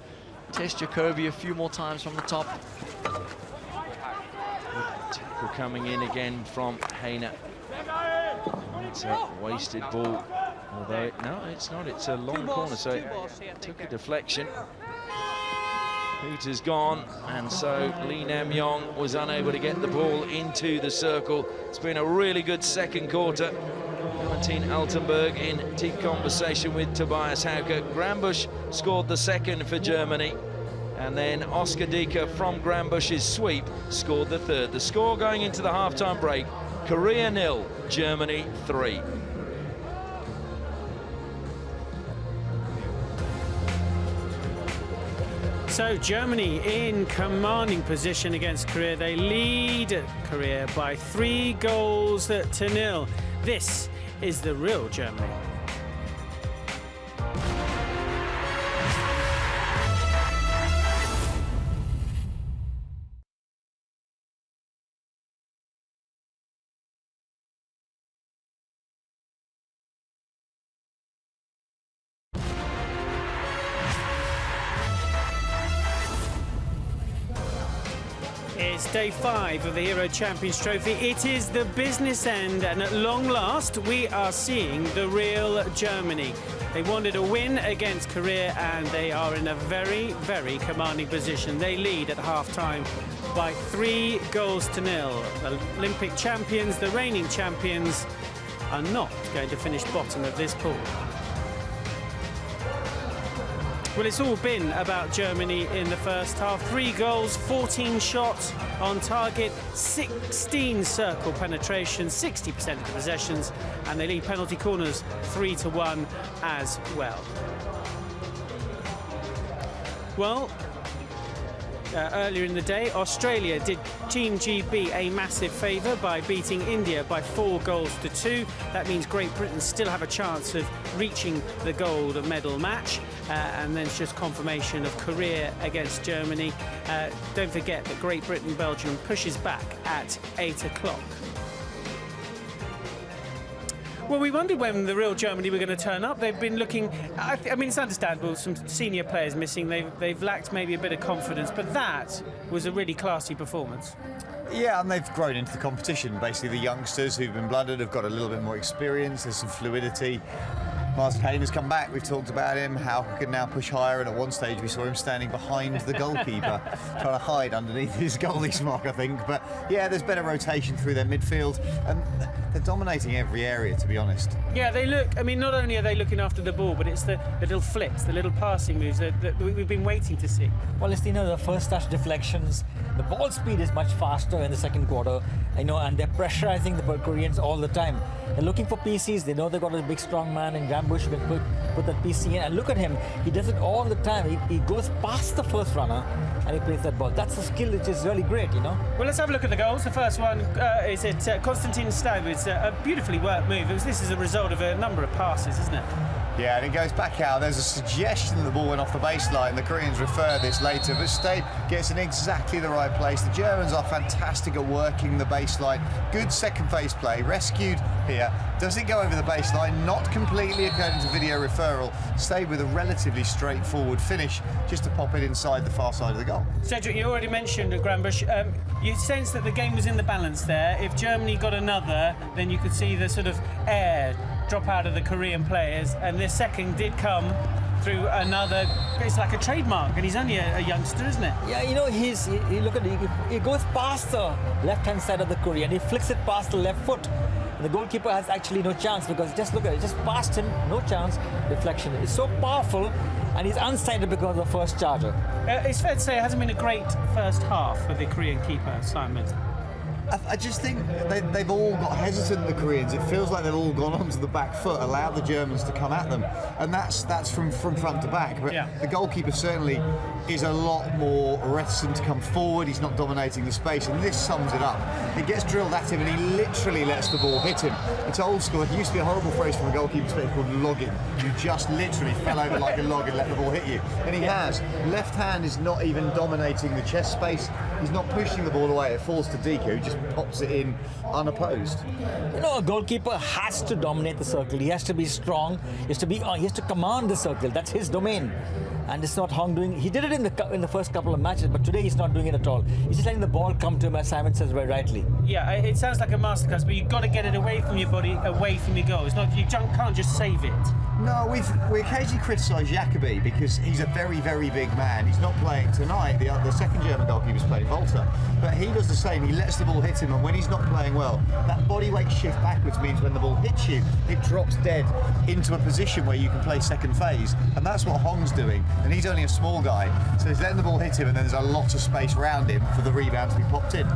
test Jacoby a few more times from the top. tackle coming in again from Hayner. It's a wasted ball, although no, it's not. It's a long corner, so it took a deflection. Peter's gone, and so Lee Nam Yong was unable to get the ball into the circle. It's been a really good second quarter. Valentin Altenberg in deep conversation with Tobias Hauke. Grambusch scored the second for Germany, and then Oscar Dieker from Grambusch's sweep scored the third. The score going into the halftime break: Korea 0, Germany 3. So Germany in commanding position against Korea. They lead Korea by 3 goals to 0. This is the real Germany. It's day 5 of the Hero Champions Trophy. It is the business end, and at long last, we are seeing the real Germany. They wanted a win against Korea, and they are in a very, very commanding position. They lead at half-time by 3 goals to 0. The Olympic champions, the reigning champions, are not going to finish bottom of this pool. Well, it's all been about Germany in the first half. 3 goals, 14 shots on target, 16 circle penetrations, 60% of the possessions, and they lead penalty corners 3-1 as well. Well, earlier in the day, Australia did Team GB a massive favour by beating India by 4 goals to 2. That means Great Britain still have a chance of reaching the gold medal match. And then it's just confirmation of Korea against Germany. Don't forget that Great Britain-Belgium pushes back at 8 o'clock. Well, we wondered when the real Germany were going to turn up. They've been looking, I mean, it's understandable, some senior players missing. They've lacked maybe a bit of confidence, but that was a really classy performance. Yeah, and they've grown into the competition. Basically, the youngsters who've been blooded have got a little bit more experience. There's some fluidity. Martin Kane has come back. We've talked about him, how he can now push higher, and at one stage we saw him standing behind the goalkeeper, trying to hide underneath his goalie's mark, I think. But yeah, there's better rotation through their midfield, and they're dominating every area, to be honest. Yeah, they look, I mean, not only are they looking after the ball, but it's the little flicks, the little passing moves that we've been waiting to see. Well, it's, the first touch deflections, the ball speed is much faster in the second quarter, and they're pressurizing the Koreans all the time. They're looking for PCs. They know they've got a big strong man in Grambusch who can put that PC in. And look at him. He does it all the time. He goes past the first runner and he plays that ball. That's a skill which is really great, Well, let's have a look at the goals. The first one is at Konstantin Staub. It's a beautifully worked move. This is a result of a number of passes, isn't it? Yeah, and it goes back out. There's a suggestion that the ball went off the baseline. The Koreans refer this later, but Staub gets in exactly the right place. The Germans are fantastic at working the baseline. Good second phase play. Rescued here. Does it go over the baseline? Not completely according to video referral. Staub with a relatively straightforward finish, just to pop it inside the far side of the goal. Cedric, you already mentioned Grambusch. You sense that the game was in the balance there. If Germany got another, then you could see the sort of air drop out of the Korean players, and this second did come through another. It's like a trademark, and he's only a youngster, isn't it? Yeah, he goes past the left-hand side of the Korean. He flicks it past the left foot. And the goalkeeper has actually no chance, because just look at it, just past him, no chance. Deflection is so powerful, and he's unsighted because of the first charger. It's fair to say it hasn't been a great first half for the Korean keeper, Simon. I just think they've all got hesitant, the Koreans. It feels like they've all gone onto the back foot, allowed the Germans to come at them, and that's from front to back. But the goalkeeper certainly is a lot more reticent to come forward. He's not dominating the space, and this sums it up. It gets drilled at him, and he literally lets the ball hit him. It's old school. It used to be a horrible phrase from a goalkeeper perspective called logging. You just literally fell over like a log and let the ball hit you, and he has. Left hand is not even dominating the chest space. He's not pushing the ball away. It falls to Dieker, who just pops it in unopposed. A goalkeeper has to dominate the circle. He has to be strong. He has to command the circle. That's his domain. And it's not Hong doing. He did it in the first couple of matches, but today he's not doing it at all. He's just letting the ball come to him, as Simon says very rightly. Yeah, it sounds like a masterclass, but you've got to get it away from your body, away from your goal. It's not, you can't just save it. No, we occasionally criticise Jacobi because he's a very, very big man. He's not playing tonight. The second German goalkeeper's playing Volta, but he does the same. He lets the ball hit him, and when he's not playing well, that body weight shift backwards means when the ball hits you, it drops dead into a position where you can play second phase, and that's what Hong's doing. And he's only a small guy, so he's letting the ball hit him, and then there's a lot of space around him for the rebound to be popped in.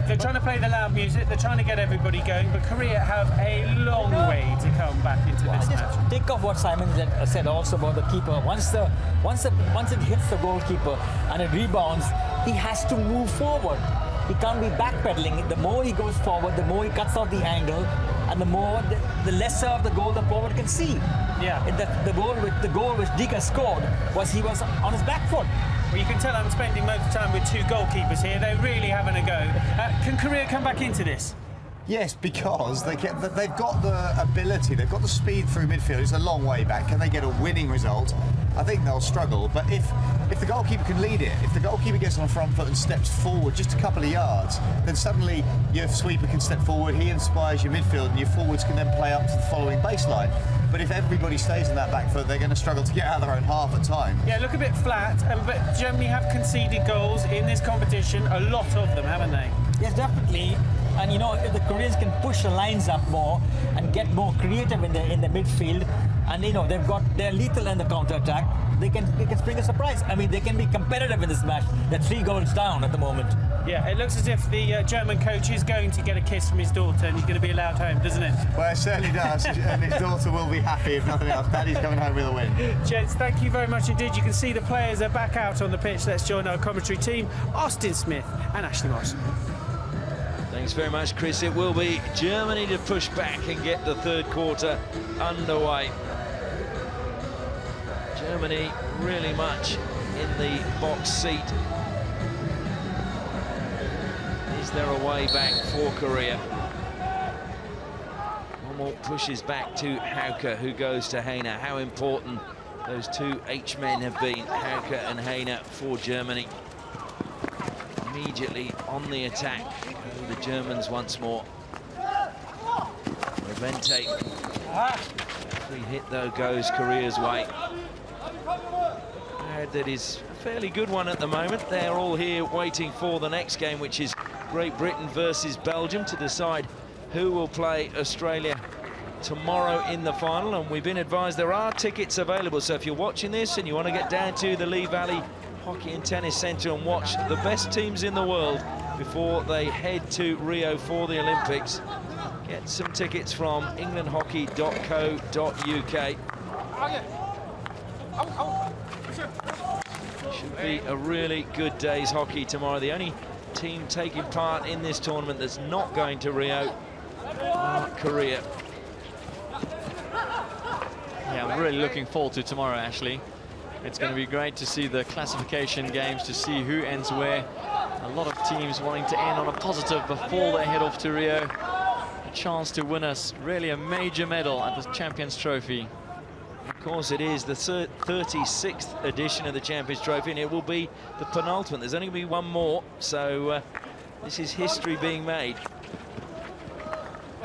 They're trying to play the loud music, they're trying to get everybody going, but Korea have a long way to come back into this match. Take off what Simon said also about the keeper. Once it hits the goalkeeper and it rebounds, he has to move forward. He can't be backpedaling. The more he goes forward, the more he cuts off the angle, and the lesser of the goal the forward can see. Yeah. The goal which Dika scored he was on his back foot. Well, you can tell I'm spending most of the time with two goalkeepers here. They're really having a go. Can Korea come back into this? Yes, because they've got the ability, they've got the speed through midfield. It's a long way back. Can they get a winning result? I think they'll struggle. But if the goalkeeper can lead it, if the goalkeeper gets on the front foot and steps forward just a couple of yards, then suddenly your sweeper can step forward, he inspires your midfield, and your forwards can then play up to the following baseline. But if everybody stays in that back foot, they're going to struggle to get out of their own half at times. Yeah, look a bit flat, but Germany have conceded goals in this competition, a lot of them, haven't they? Yes, definitely. And if the Koreans can push the lines up more and get more creative in the midfield, and they're lethal in the counter-attack, they can spring a surprise. I mean, they can be competitive in this match. They're 3 goals down at the moment. Yeah, it looks as if the German coach is going to get a kiss from his daughter and he's going to be allowed home, doesn't it? Well, it certainly does, and his daughter will be happy if nothing else. Daddy's coming home with a win. Gents, thank you very much indeed. You can see the players are back out on the pitch. Let's join our commentary team, Austin Smith and Ashley Morrison. Thanks very much, Chris. It will be Germany to push back and get the third quarter underway. Germany really much in the box seat. Is there a way back for Korea? One more pushes back to Hauke, who goes to Heine. How important those two H-men have been, Hauke and Heine, for Germany. Immediately on the attack, the Germans once more. Revente. Free hit, though, goes Korea's way. That is a fairly good one at the moment. They're all here waiting for the next game, which is Great Britain versus Belgium, to decide who will play Australia tomorrow in the final. And we've been advised there are tickets available, so if you're watching this and you want to get down to the Lee Valley Hockey and Tennis Centre and watch the best teams in the world before they head to Rio for the Olympics, get some tickets from englandhockey.co.uk. Should be a really good day's hockey tomorrow. The only team taking part in this tournament that's not going to Rio are Korea. Yeah, I'm really looking forward to tomorrow, Ashley. It's going to be great to see the classification games, to see who ends where. A lot of teams wanting to end on a positive before they head off to Rio. A chance to win us really a major medal at the Champions Trophy. Of course, it is the 36th edition of the Champions Trophy, and it will be the penultimate. There's only going to be one more, so this is history being made.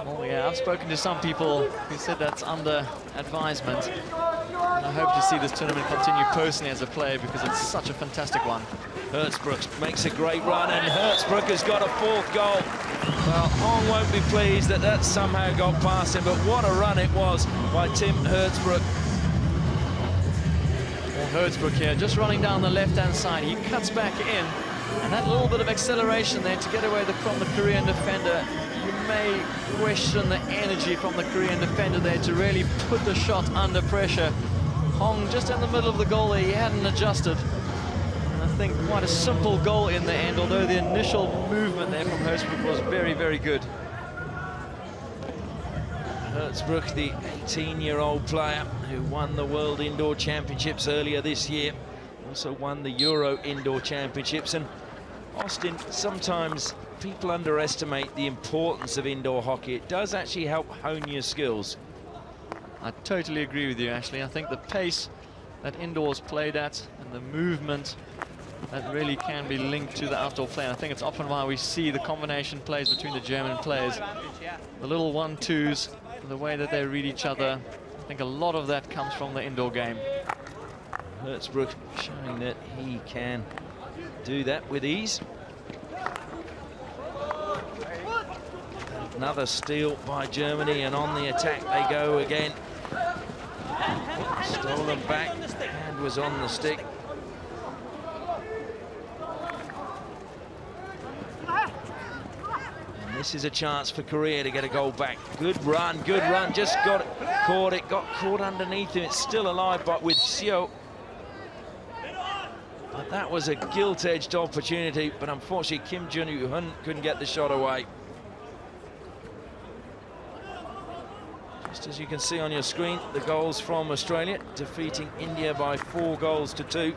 Well, yeah, I've spoken to some people who said that's under advisement. And I hope to see this tournament continue personally as a player, because it's such a fantastic one. Hertzbruch makes a great run, and Hertzbruch has got a 4th goal. Well, Hong won't be pleased that that somehow got past him, but what a run it was by Tim Hertzbruch. Well, Hertzbruch here, just running down the left-hand side. He cuts back in, and that little bit of acceleration there to get away from the Korean defender. You may question the energy from the Korean defender there to really put the shot under pressure. Hong just in the middle of the goal there, he hadn't adjusted. And I think quite a simple goal in the end, although the initial movement there from Hertzbruch was very, very good. Hertzbruch, the 18-year-old player who won the World Indoor Championships earlier this year, also won the Euro Indoor Championships. And Austin, sometimes people underestimate the importance of indoor hockey. It does actually help hone your skills. I totally agree with you, Ashley. I think the pace that indoor is played at and the movement that really can be linked to the outdoor play. And I think it's often why we see the combination plays between the German players. The little 1-2s, the way that they read each other. I think a lot of that comes from the indoor game. Hertzbruch showing that he can do that with ease. Another steal by Germany, and on the attack they go again. Stolen back, hand was on the stick. And this is a chance for Korea to get a goal back. Good run, just got it, got caught underneath him. It's still alive, but with Seo. But that was a gilt-edged opportunity, but unfortunately Kim Jun-Hun couldn't get the shot away. Just as you can see on your screen, the goals from Australia, defeating India by 4-2,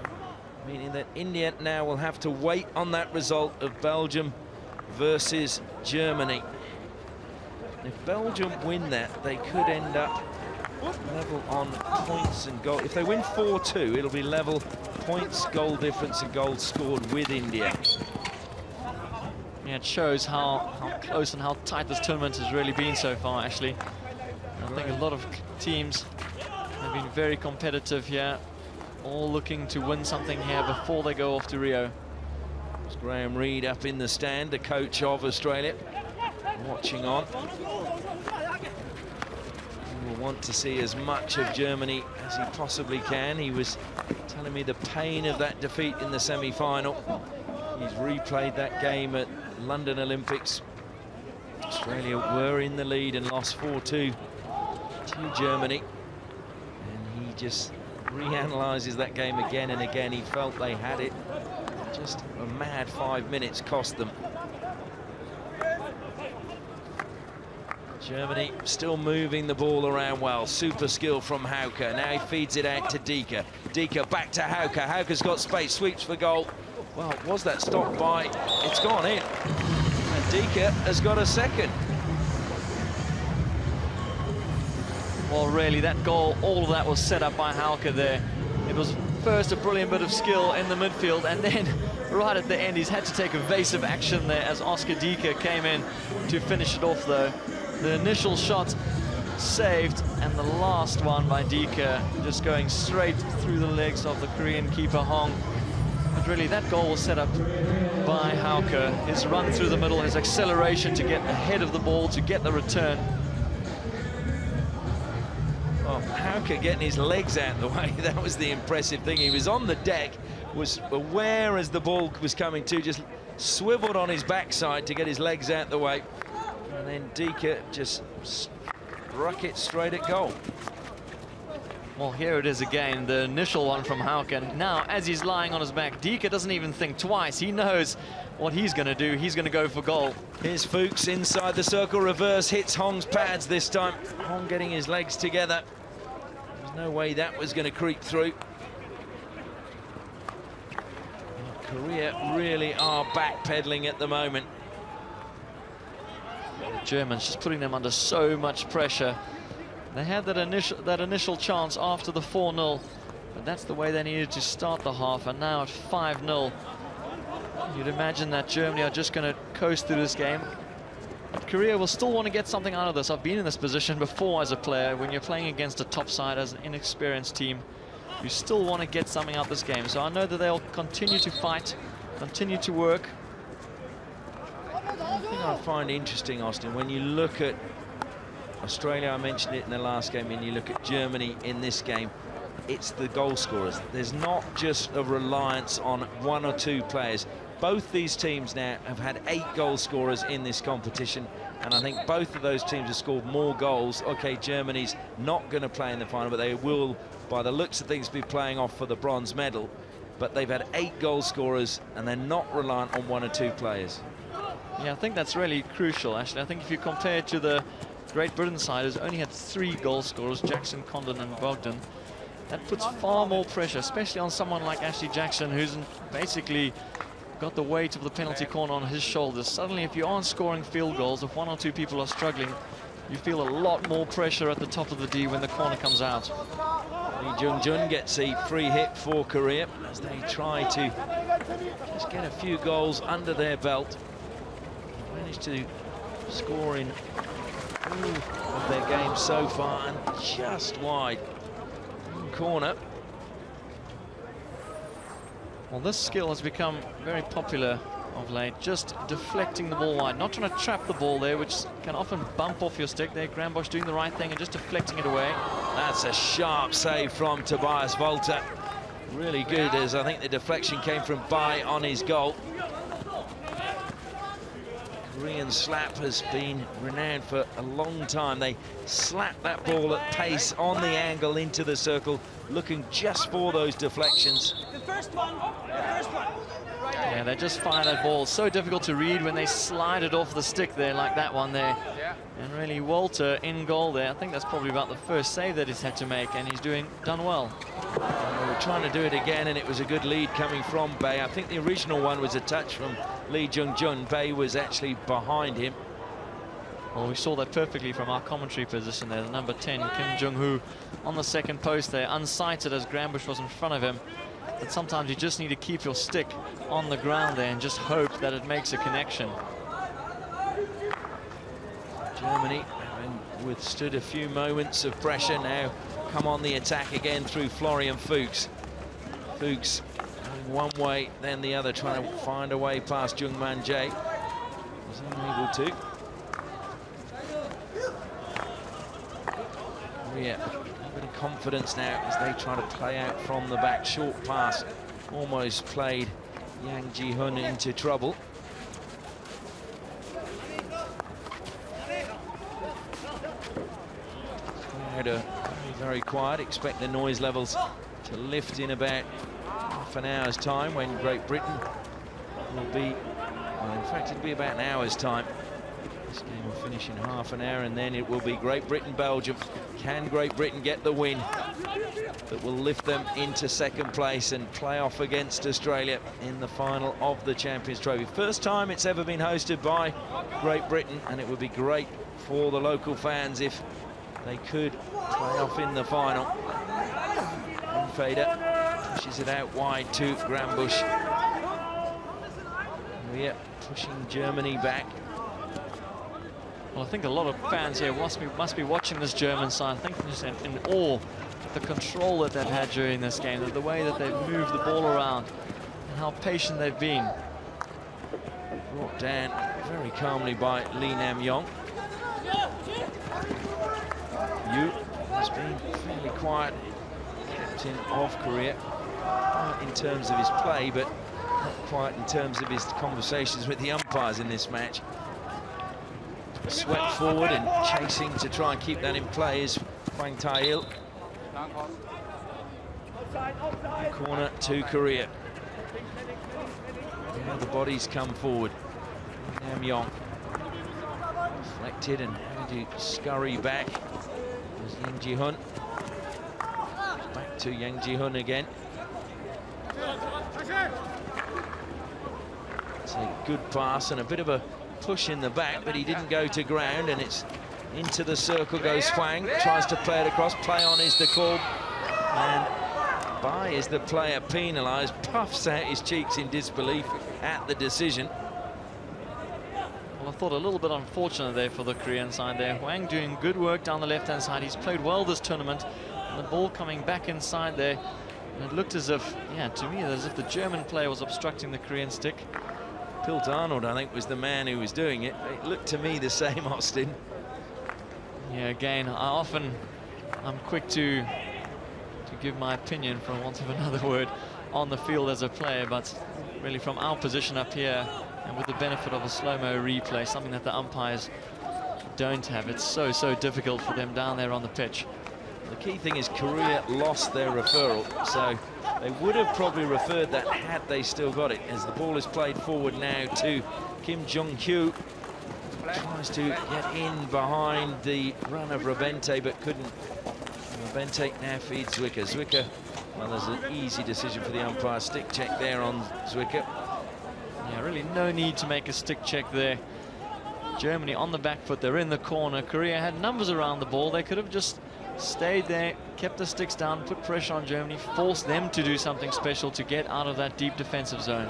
meaning that India now will have to wait on that result of Belgium versus Germany. If Belgium win that, they could end up level on points and goal. If they win 4-2, it'll be level points, goal difference and goals scored with India. Yeah, it shows how close and how tight this tournament has really been so far, actually. I think a lot of teams have been very competitive here, all looking to win something here before they go off to Rio. There's Graham Reid up in the stand, the coach of Australia, watching on. He will want to see as much of Germany as he possibly can. He was telling me the pain of that defeat in the semi-final. He's replayed that game at London Olympics. Australia were in the lead and lost 4-2 to Germany, and he just reanalyzes that game again and again. He felt they had it. Just a mad 5 minutes cost them. Germany still moving the ball around well. Super skill from Hauke. Now he feeds it out to Dika. Dika back to Hauke. Hauke's got space, sweeps for goal. Well, was that stopped by? It's gone in. And Dika has got a second. Well, really, that goal, all of that was set up by Hauke there. It was first a brilliant bit of skill in the midfield, and then right at the end, he's had to take evasive action there as Oscar Dika came in to finish it off, though. The initial shot saved, and the last one by Dika just going straight through the legs of the Korean keeper, Hong. But really, that goal was set up by Hauke. His run through the middle, his acceleration to get ahead of the ball, to get the return. Well, Hauke getting his legs out of the way, that was the impressive thing. He was on the deck, was aware as the ball was coming to, just swiveled on his backside to get his legs out of the way. And then Dika just struck it straight at goal. Well, here it is again, the initial one from Hauke. And now, as he's lying on his back, Dika doesn't even think twice. He knows what he's going to do. He's going to go for goal. Here's Fuchs inside the circle, reverse, hits Hong's pads this time. Hong getting his legs together. There's no way that was going to creep through. Korea really are backpedaling at the moment. The Germans just putting them under so much pressure. They had that initial chance after the 4-0, but that's the way they needed to start the half, and now at 5-0. You'd imagine that Germany are just going to coast through this game. But Korea will still want to get something out of this. I've been in this position before as a player. When you're playing against a top side as an inexperienced team, you still want to get something out of this game. So I know that they'll continue to fight, continue to work. The thing I find interesting, Austin, when you look at Australia, I mentioned it in the last game, and you look at Germany in this game, it's the goal scorers. There's not just a reliance on one or two players. Both these teams now have had 8 goal scorers in this competition, and I think both of those teams have scored more goals. Okay, Germany's not going to play in the final, but they will, by the looks of things, be playing off for the bronze medal. But they've had 8 goal scorers, and they're not reliant on 1 or 2 players. Yeah, I think that's really crucial, actually. I think if you compare it to the Great Britain side, who's only had 3 goal scorers, Jackson, Condon and Bogdan, that puts far more pressure, especially on someone like Ashley Jackson, who's basically got the weight of the penalty corner on his shoulders. Suddenly, if you aren't scoring field goals, if 1 or 2 people are struggling, you feel a lot more pressure at the top of the D when the corner comes out. Lee Jung-jun gets a free hit for Korea as they try to just get a few goals under their belt. Managed to score in all of their games so far, and just wide corner. Well, this skill has become very popular of late, just deflecting the ball wide, not trying to trap the ball there, which can often bump off your stick. There, Grambusch doing the right thing and just deflecting it away. That's a sharp save from Tobias Volter. Really good, as I think the deflection came from Bai on his goal. Korean slap has been renowned for a long time. They slap that ball at pace on the angle into the circle, looking just for those deflections. The first one. Yeah, they just fire that ball. So difficult to read when they slide it off the stick there, like that one there. And really, Walter in goal there. I think that's probably about the first save that he's had to make, and he's done well. We're trying to do it again, and it was a good lead coming from Bai. I think the original one was a touch from Lee Jung-jun. Bai was actually behind him. Well, we saw that perfectly from our commentary position there. The number 10, Kim Jung-hoo, on the second post there, unsighted as Grambusch was in front of him. But sometimes you just need to keep your stick on the ground there and just hope that it makes a connection. Germany having withstood a few moments of pressure, now come on the attack again through Florian Fuchs. Fuchs going one way, then the other, trying to find a way past Jung Man Jae. Was unable to. Yeah, a bit of confidence now as they try to play out from the back. Short pass almost played Yang Ji-hun into trouble. Crowd are very quiet. Expect the noise levels to lift in about half an hour's time, when Great Britain will be, well, in fact, it'll be about an hour's time. This game will finish in half an hour, and then it will be Great Britain-Belgium. Can Great Britain get the win that will lift them into second place and play off against Australia in the final of the Champions Trophy? First time it's ever been hosted by Great Britain, and it would be great for the local fans if they could play off in the final. Fader pushes it out wide to Grambusch. We're pushing Germany back. Well, I think a lot of fans here must be watching this German side. I think they're just in awe at the control that they've had during this game, the way that they've moved the ball around and how patient they've been. Brought down very calmly by Lee Nam-yong. Yu has been fairly quiet, captain of Korea, quiet in terms of his play, but not quiet in terms of his conversations with the umpires in this match. Swept forward and chasing to try and keep that in play is Hwang Tae-il. Corner to Korea. Now the bodies come forward. Nam-yong deflected and having to scurry back. There's Yang Ji-hun. Back to Yang Ji-hun again. It's a good pass and a bit of a push in the back, but he didn't go to ground, and it's into the circle goes Hwang, tries to play it across. Play on is the call, and Bai is the player penalised, puffs out his cheeks in disbelief at the decision. Well, I thought a little bit unfortunate there for the Korean side there. Hwang doing good work down the left-hand side. He's played well this tournament, and the ball coming back inside there. And it looked as if, yeah, to me, as if the German player was obstructing the Korean stick. Pilt Arnold, I think, was the man who was doing it. It looked to me the same, Austin. Yeah, again, I'm quick to give my opinion, for want of another word, on the field as a player, but really from our position up here, and with the benefit of a slow-mo replay, something that the umpires don't have. It's so difficult for them down there on the pitch. The key thing is Korea lost their referral, so they would have probably referred that had they still got it, as the ball is played forward now to Kim Jung-hoo. Tries to get in behind the run of Rabente, but couldn't. Rabente now feeds Zwicker. Zwicker, well, there's an easy decision for the umpire. Stick check there on Zwicker. Yeah, really no need to make a stick check there. Germany on the back foot, they're in the corner. Korea had numbers around the ball. They could have just stayed there, kept the sticks down, put pressure on Germany, forced them to do something special to get out of that deep defensive zone.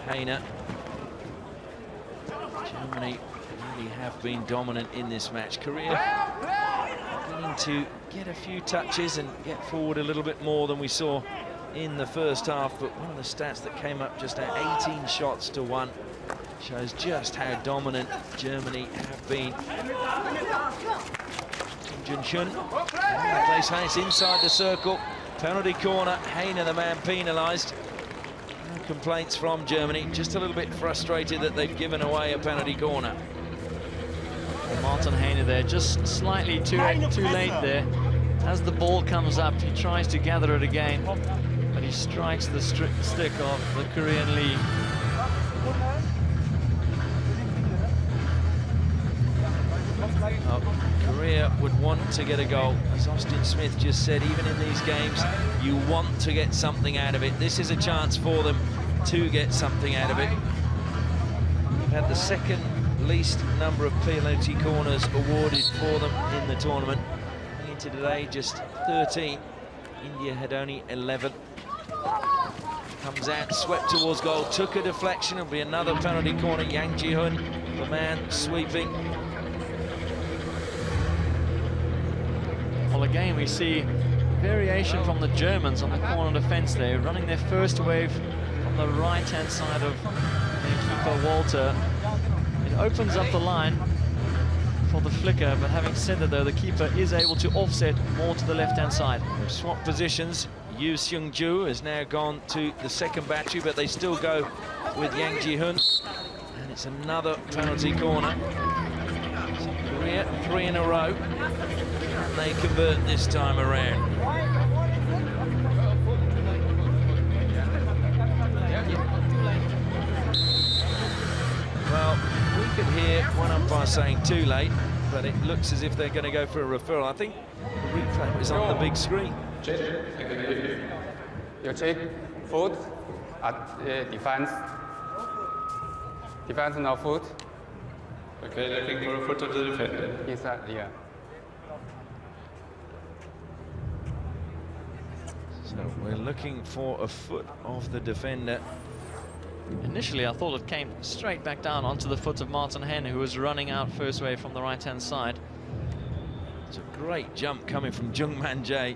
Heine. Germany really have been dominant in this match. Korea beginning to get a few touches and get forward a little bit more than we saw in the first half, but one of the stats that came up just at 18 shots to 1 shows just how dominant Germany have been. Kim Jun-chun plays Hayes inside the circle. Penalty corner, Heine the man penalised. No complaints from Germany, just a little bit frustrated that they've given away a penalty corner. Martin Heine there, just slightly too late there. As the ball comes up, he tries to gather it again, but he strikes the stick of the Korean Lee. Korea would want to get a goal. As Austin Smith just said, even in these games, you want to get something out of it. This is a chance for them to get something out of it. They've had the second least number of penalty corners awarded for them in the tournament. Into today, just 13. India had only 11. Comes out, swept towards goal, took a deflection. It'll be another penalty corner. Yang Ji-hun, the man sweeping. Well, again, we see variation from the Germans on the corner defense there, running their first wave from the right-hand side of their keeper, Walter. It opens up the line for the flicker, but having said that, though, the keeper is able to offset more to the left-hand side. Swap positions. Yu Seung-ju has now gone to the second battery, but they still go with Yang Ji-hun. And it's another penalty corner. So Korea, 3 in a row. Can they convert this time around? Well, we could hear one umpire saying too late, but it looks as if they're going to go for a referral. I think the replay was on the big screen. You check foot at defense. Defense no foot. Okay, looking for a foot of the defender. Inside, yeah. So we're looking for a foot of the defender. Initially, I thought it came straight back down onto the foot of Martin Heine, who was running out first wave from the right-hand side. It's a great jump coming from Jung Man Jae.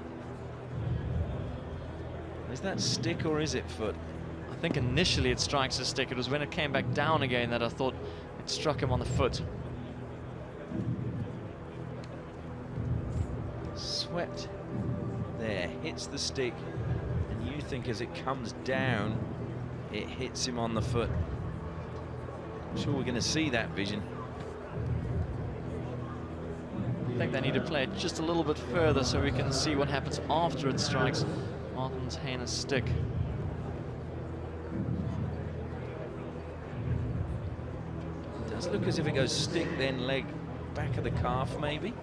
Is that stick or is it foot? I think initially it strikes the stick. It was when it came back down again that I thought it struck him on the foot. Swept there, hits the stick, and you think as it comes down, it hits him on the foot. I'm sure we're going to see that vision. I think they need to play it just a little bit further so we can see what happens after it strikes Martin Heine's stick. It does look as if it goes stick, then leg, back of the calf, maybe.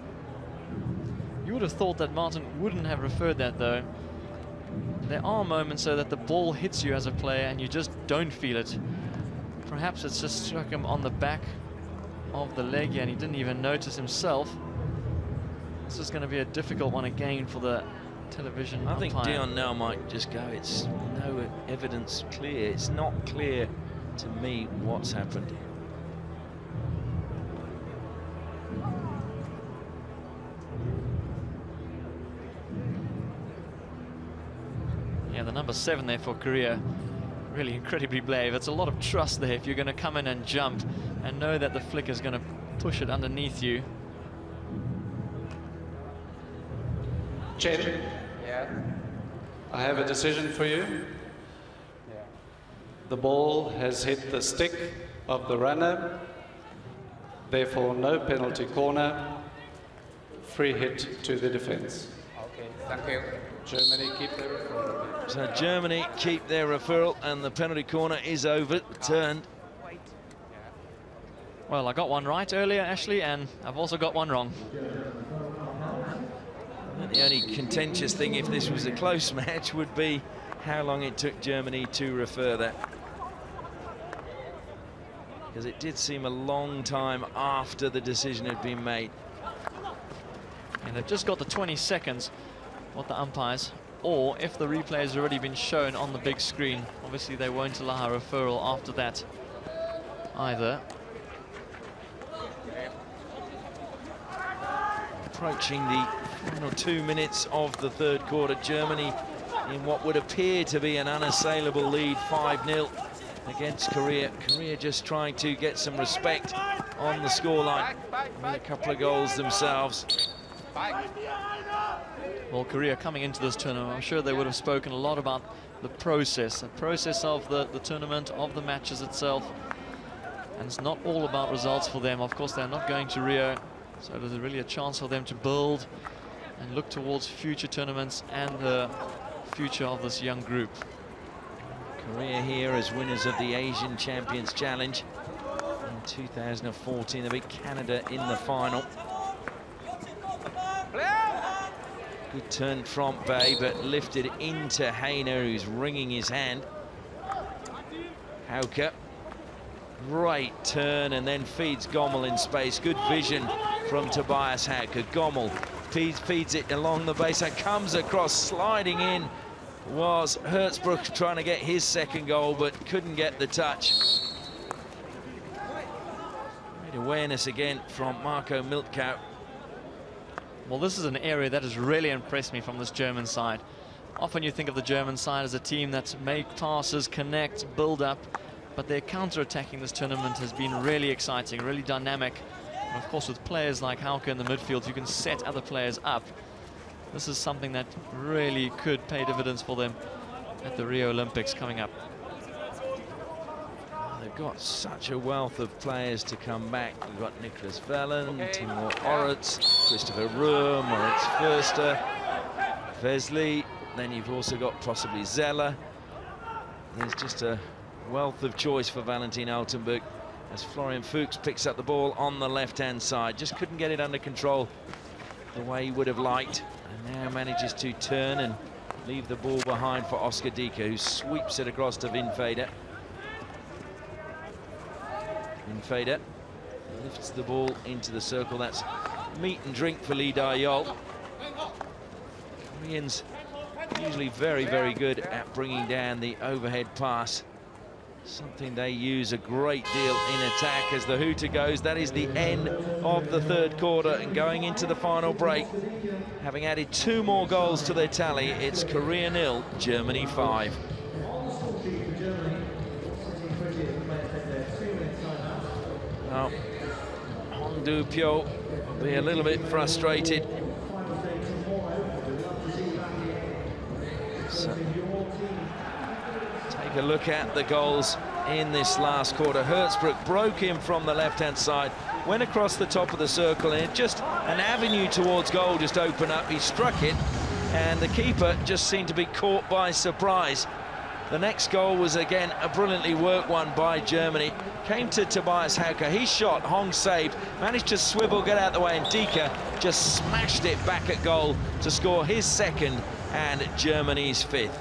You would have thought that Martin wouldn't have referred that, though. There are moments so that the ball hits you as a player and you just don't feel it. Perhaps it's just struck him on the back of the leg and he didn't even notice himself. This is going to be a difficult one again for the television I think umpire. Dion now might just go, it's no evidence clear. It's not clear to me what's happened. Yeah, the number 7 there for Korea, really incredibly brave. It's a lot of trust there if you're going to come in and jump and know that the flick is going to push it underneath you. Chen, Yeah. I have a decision for you. Yeah. The ball has hit the stick of the runner, therefore no penalty corner, free hit to the defense. Okay, thank you. Germany keep their referral. So Germany keep their referral and the penalty corner is overturned. Well, I got one right earlier, Ashley, and I've also got one wrong. The only contentious thing, if this was a close match, would be how long it took Germany to refer that. because it did seem a long time after the decision had been made. And they've just got the 20 seconds, what the umpires, or if the replay has already been shown on the big screen, obviously they won't allow a referral after that either. Approaching the final 2 minutes of the third quarter, Germany in what would appear to be an unassailable lead, 5-0 against Korea. Korea just trying to get some respect on the scoreline with a couple of goals themselves. Well, Korea coming into this tournament, I'm sure they would have spoken a lot about the process of the tournament, of the matches itself. And it's not all about results for them. Of course, they're not going to Rio, so there's really a chance for them to build and look towards future tournaments and the future of this young group. Korea here as winners of the Asian Champions Challenge in 2014. They beat Canada in the final. Good turn from Bay, but lifted into Hayner, who's wringing his hand. Hauke, great turn, and then feeds Gommel in space. Good vision from Tobias Hauke. Gommel feeds it along the base and comes across, sliding in. Was Hertzbruch trying to get his second goal, but couldn't get the touch. Great awareness again from Marco Miltkow. Well, this is an area that has really impressed me from this German side. Often you think of the German side as a team that make passes, connect, build up, but their counter-attacking this tournament has been really exciting, really dynamic. And of course, with players like Hauke in the midfield, you can set other players up. This is something that really could pay dividends for them at the Rio Olympics coming up. They've got such a wealth of players to come back. We've got Niklas Wellen, Timur Oretz, Christopher Ruhr, Moritz Förster, Vesely. Then you've also got possibly Zeller. There's just a wealth of choice for Valentin Altenburg as Florian Fuchs picks up the ball on the left-hand side. Just couldn't get it under control the way he would have liked, and now manages to turn and leave the ball behind for Oscar Dika, who sweeps it across to Vinfeder. Vinfeder lifts the ball into the circle. That's meat and drink for Lee Da-yeol. Koreans usually very, very good at bringing down the overhead pass. Something they use a great deal in attack as the hooter goes. That is the end of the third quarter, and going into the final break, having added 2 more goals to their tally, it's Korea 0, Germany 5. Now, Hong Du-pyo will be a little bit frustrated. So, take a look at the goals in this last quarter. Hertzbruch broke him from the left-hand side, went across the top of the circle, and just an avenue towards goal just opened up. He struck it, and the keeper just seemed to be caught by surprise. The next goal was again a brilliantly worked one by Germany. Came to Tobias Hauke, he shot, Hong saved, managed to swivel, get out of the way, and Dika just smashed it back at goal to score his second and Germany's 5th.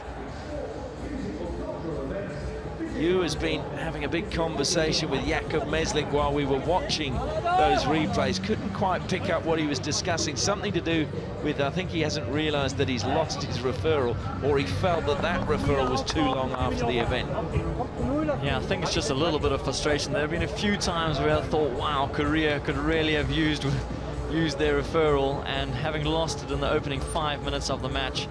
Yu has been having a big conversation with Jakob Mesling while we were watching those replays. Couldn't quite pick up what he was discussing. Something to do with, I think he hasn't realised that he's lost his referral, or he felt that that referral was too long after the event. Yeah, I think it's just a little bit of frustration. There have been a few times where I thought, wow, Korea could really have used their referral, and having lost it in the opening 5 minutes of the match,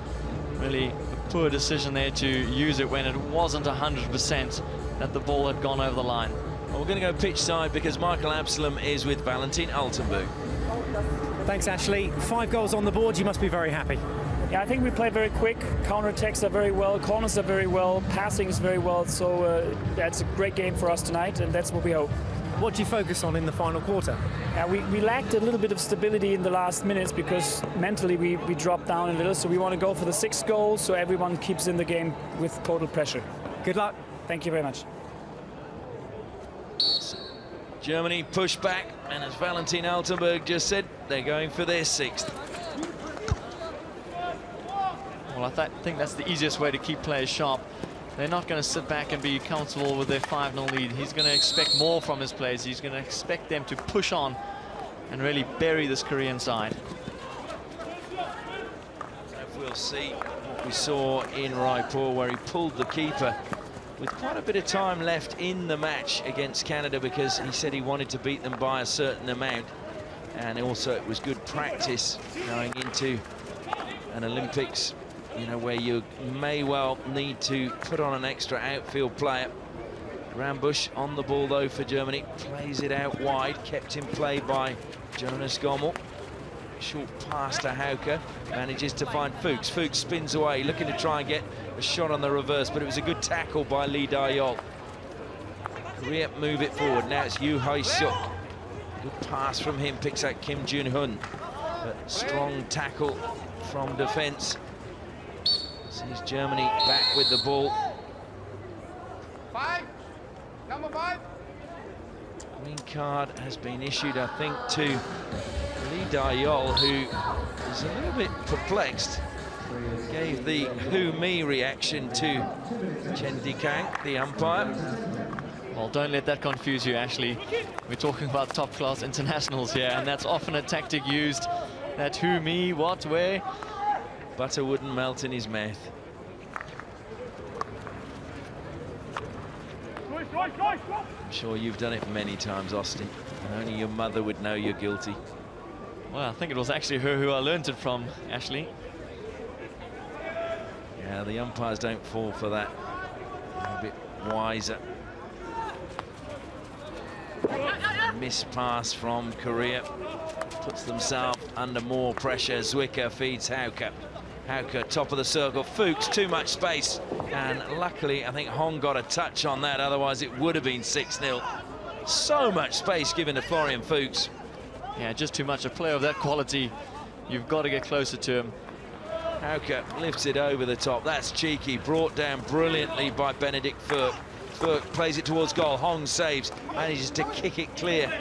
really poor decision there to use it when it wasn't 100% that the ball had gone over the line. Well, we're going to go pitch side because Michael Absalom is with Valentin Altenburg. Thanks, Ashley. 5 goals on the board. You must be very happy. Yeah, I think we play very quick. Counter-attacks are very well. Corners are very well. Passing is very well. So that's a great game for us tonight, and that's what we hope. What do you focus on in the final quarter? We lacked a little bit of stability in the last minutes because mentally we dropped down a little. So we want to go for the 6th goal so everyone keeps in the game with total pressure. Good luck. Thank you very much. Germany push back, and as Valentin Altenburg just said, they're going for their 6th. Well, I think that's the easiest way to keep players sharp. they're not going to sit back and be comfortable with their 5-0 lead. He's going to expect more from his players. He's going to expect them to push on and really bury this Korean side. We'll see what we saw in Raipur, where he pulled the keeper with quite a bit of time left in the match against Canada, because he said he wanted to beat them by a certain amount. And also it was good practice going into an Olympics, you know, where you may well need to put on an extra outfield player. Rambusch on the ball though for Germany, plays it out wide, kept in play by Jonas Gommel. Short pass to Hauke, manages to find Fuchs. Fuchs spins away, looking to try and get a shot on the reverse, but it was a good tackle by Lee Da-yeol. Korea move it forward, now it's Yoo Hae-seok. Good pass from him, picks out Kim Jun-hun. But strong tackle from defence. Sees Germany back with the ball. Number 5. Green card has been issued, I think, to Lee Da-yeol, who is a little bit perplexed. Gave the who me reaction to Chen Di-kang, the umpire. Well, don't let that confuse you, Ashley. We're talking about top-class internationals here, and that's often a tactic used. That who, me, what, where. Butter wouldn't melt in his mouth. I'm sure you've done it many times, Austin, and only your mother would know you're guilty. Well, I think it was actually her who I learned it from, Ashley. Yeah, the umpires don't fall for that. They're a bit wiser. Missed pass from Korea. Puts themselves under more pressure. Zwicker feeds Hauke. Hauke, top of the circle. Fuchs, too much space. And luckily, I think Hong got a touch on that. Otherwise, it would have been 6-0. So much space given to Florian Fuchs. Yeah, just too much. A player of that quality, you've got to get closer to him. Hauke lifts it over the top. That's cheeky. Brought down brilliantly by Benedict Furk. Furk plays it towards goal. Hong saves. Manages to kick it clear.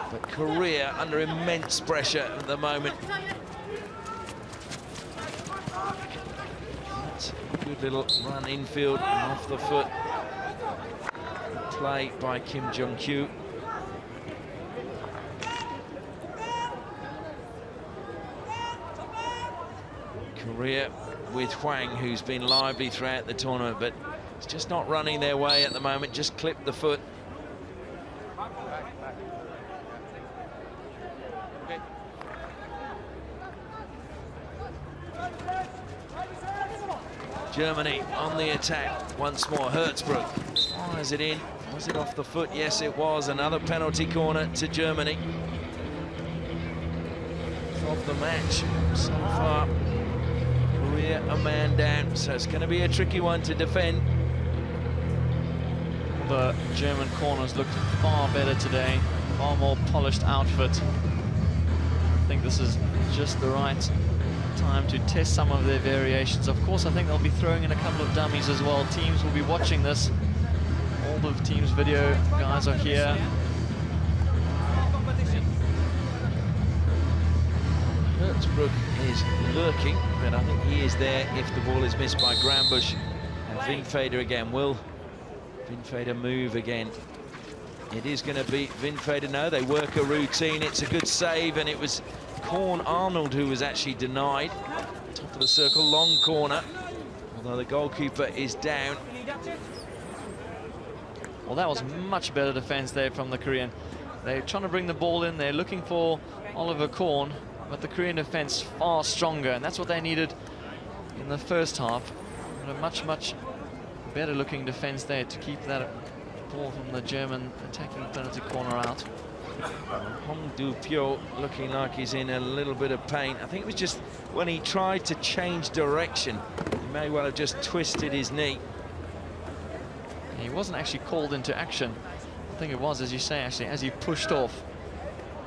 But Korea under immense pressure at the moment. That's a good little run infield and off the foot. Play by Kim Jong-kyu. Korea with Hwang, who's been lively throughout the tournament, but it's just not running their way at the moment. Just clipped the foot. Germany on the attack once more. Hertzbruch fires it in. Was it off the foot? Yes, it was. Another penalty corner to Germany. Of the match so far. Korea a man down, so it's going to be a tricky one to defend. The German corners looked far better today. Far more polished outfit. I think this is just the right time to test some of their variations. Of course, I think they'll be throwing in a couple of dummies as well. Teams will be watching this. All the teams' video guys are here. Hertzbruch is lurking, but I think he is there if the ball is missed by Grambusch. And Vinfader again. Will Vinfader move again? It is going to be Vinfader. No, they work a routine. It's a good save, and it was Korn Arnold who was actually denied. Top of the circle, long corner. Although the goalkeeper is down. Well, that was much better defense there from the Korean. They're trying to bring the ball in. They're looking for Oliver Korn, but the Korean defense far stronger, and that's what they needed in the first half. But a much, much better looking defense there to keep that ball from the German attacking penalty corner out. Hong Du-pyo looking like he's in a little bit of pain. I think it was just when he tried to change direction, he may well have just twisted his knee. He wasn't actually called into action. I think it was, as you say, actually, as he pushed off.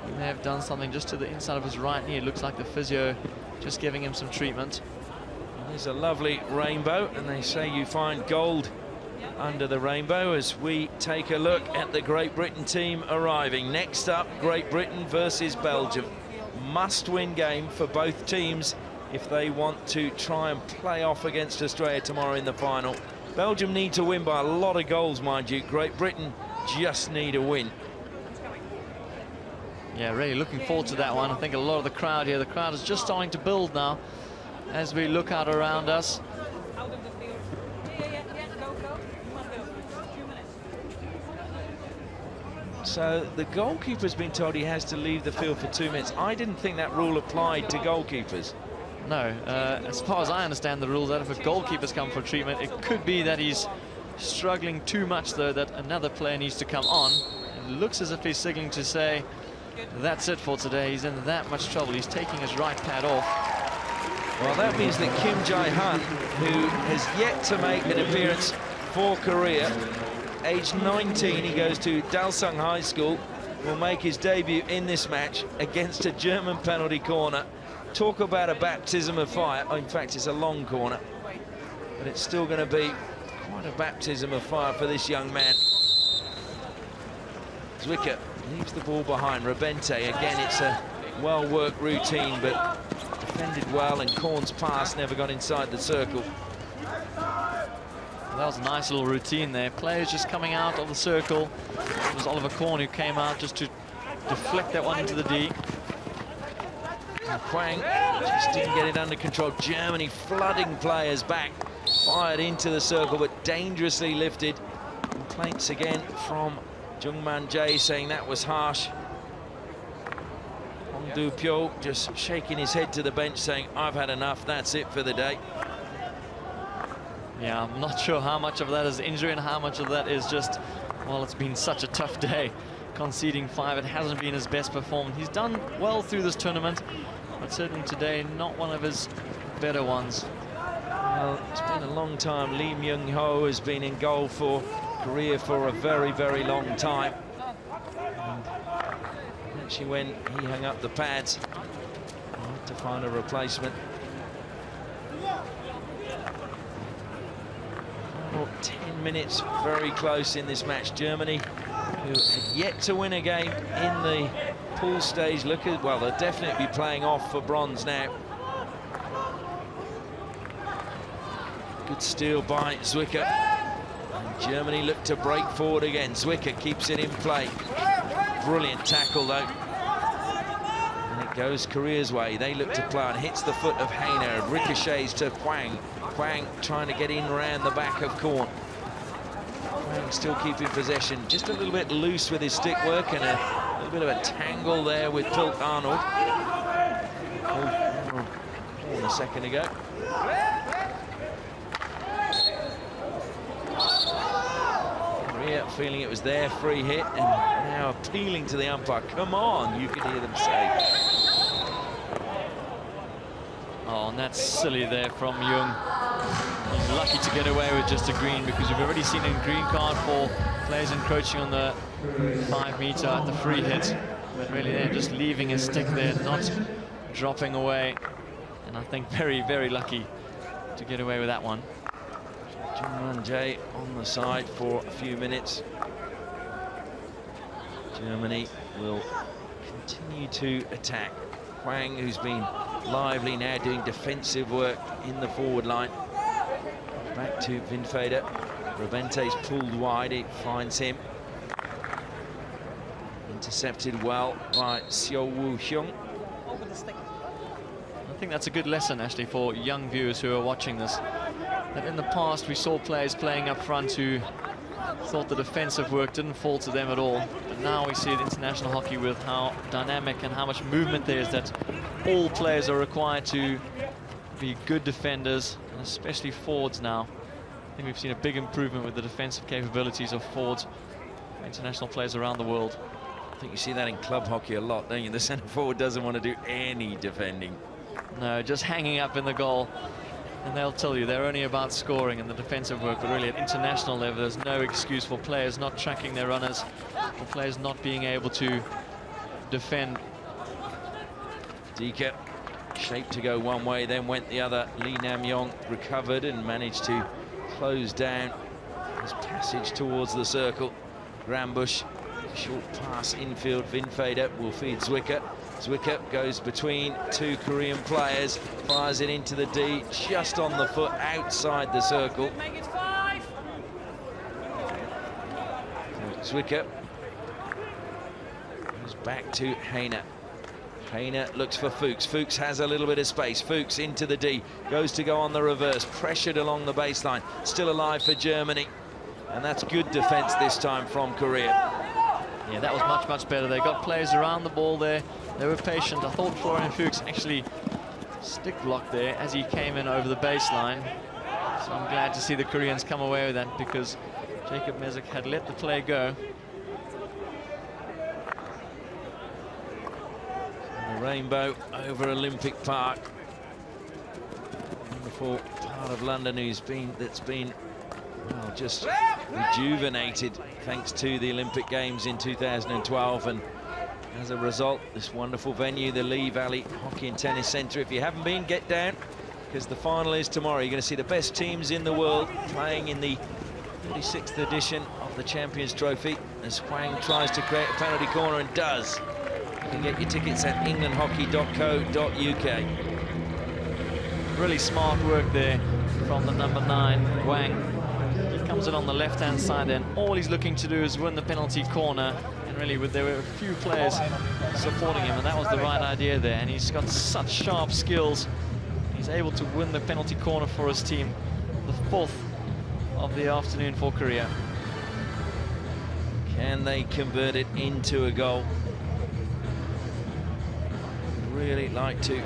He may have done something just to the inside of his right knee. It looks like the physio just giving him some treatment. There's a lovely rainbow, and they say you find gold under the rainbow as we take a look at the Great Britain team arriving. Next up, Great Britain versus Belgium. Must-win game for both teams if they want to try and play off against Australia tomorrow in the final. Belgium need to win by a lot of goals, mind you. Great Britain just need a win. Yeah, really looking forward to that one. I think a lot of the crowd here, the crowd is just starting to build now as we look out around us. So the goalkeeper's been told he has to leave the field for 2 minutes. I didn't think that rule applied to goalkeepers. No, as far as I understand the rules, that if a goalkeeper's come for treatment, it could be that he's struggling too much, though, that another player needs to come on. It looks as if he's signaling to say, that's it for today. He's in that much trouble. He's taking his right pad off. Well, that means that Kim Jae-han, who has yet to make an appearance for Korea, age 19, he goes to Dalsung High School, will make his debut in this match against a German penalty corner. Talk about a baptism of fire. Oh, in fact, it's a long corner, but it's still going to be quite a baptism of fire for this young man. Zwicker leaves the ball behind. Rebente, again, it's a well-worked routine, but defended well, and Korn's pass never got inside the circle. That was a nice little routine there. Players just coming out of the circle. It was Oliver Korn who came out just to deflect that one into the D. And Kwang just didn't get it under control. Germany flooding players back. Fired into the circle, but dangerously lifted. Complaints again from Jungman Jae saying that was harsh. Hong Du Pyo just shaking his head to the bench saying, I've had enough, that's it for the day. Yeah, I'm not sure how much of that is injury and how much of that is just, well, it's been such a tough day. Conceding 5, it hasn't been his best performance. He's done well through this tournament, but certainly today, not one of his better ones. Well, it's been a long time. Lee Myung-ho has been in goal for Korea for a very, very long time. And actually, when he hung up the pads, he had to find a replacement. 10 minutes, very close in this match. Germany, who had yet to win a game in the pool stage, look at, well, they'll definitely be playing off for bronze now. Good steal by Zwicker. And Germany look to break forward again. Zwicker keeps it in play. Brilliant tackle, though. And it goes Korea's way. They look to play and hits the foot of Hainer. Ricochets to Kwang. Kwang trying to get in around the back of Korn. Kwang still keeping possession. Just a little bit loose with his stick work and a little bit of a tangle there with Pilk Arnold. Oh, a second ago. Korea feeling it was their free hit and now appealing to the umpire. Come on, you could hear them say. Oh, and that's silly there from Jung. He's lucky to get away with just a green, because we've already seen a green card for players encroaching on the 5 meter at the free hit. But really, they're just leaving his stick there, not dropping away. And I think very, very lucky to get away with that one. Jungman Jae on the side for a few minutes. Germany will continue to attack. Kwang, who's been lively now, doing defensive work in the forward line. Back to Vinfeder. Rebente's pulled wide, it finds him. Intercepted well by Seo Woo Hyung. I think that's a good lesson, actually, for young viewers who are watching this. That in the past, we saw players playing up front who thought the defensive work didn't fall to them at all. But now we see in international hockey with how dynamic and how much movement there is, that all players are required to be good defenders, and especially forwards now. I think we've seen a big improvement with the defensive capabilities of forwards, international players around the world. I think you see that in club hockey a lot, don't you? The centre forward doesn't want to do any defending. No, just hanging up in the goal. And they'll tell you they're only about scoring and the defensive work, but really at international level, there's no excuse for players not tracking their runners, for players not being able to defend. Dika shaped to go one way, then went the other. Lee Nam-yong recovered and managed to close down his passage towards the circle. Grambush, short pass infield. Vinfeder will feed Zwicker. Zwicker goes between two Korean players, fires it into the D, just on the foot outside the circle. Zwicker goes back to Heine. Heine looks for Fuchs. Fuchs has a little bit of space. Fuchs into the D, goes to go on the reverse, pressured along the baseline. Still alive for Germany, and that's good defense this time from Korea. Yeah, that was much, much better. They got players around the ball there. They were patient. I thought Florian Fuchs actually stick blocked there as he came in over the baseline. So I'm glad to see the Koreans come away with that, because Jacob Mezek had let the play go. The rainbow over Olympic Park. Wonderful part of London that's been well, just rejuvenated thanks to the Olympic Games in 2012, and as a result, this wonderful venue, the Lee Valley Hockey and Tennis Centre. If you haven't been, get down, because the final is tomorrow. You're going to see the best teams in the world playing in the 36th edition of the Champions Trophy, as Hwang tries to create a penalty corner, and does. You can get your tickets at englandhockey.co.uk. Really smart work there from the number 9, Hwang. He comes in on the left-hand side, and all he's looking to do is win the penalty corner. And really, there were a few players supporting him, and that was the right idea there. And he's got such sharp skills. He's able to win the penalty corner for his team, the 4th of the afternoon for Korea. Can they convert it into a goal? Really like to.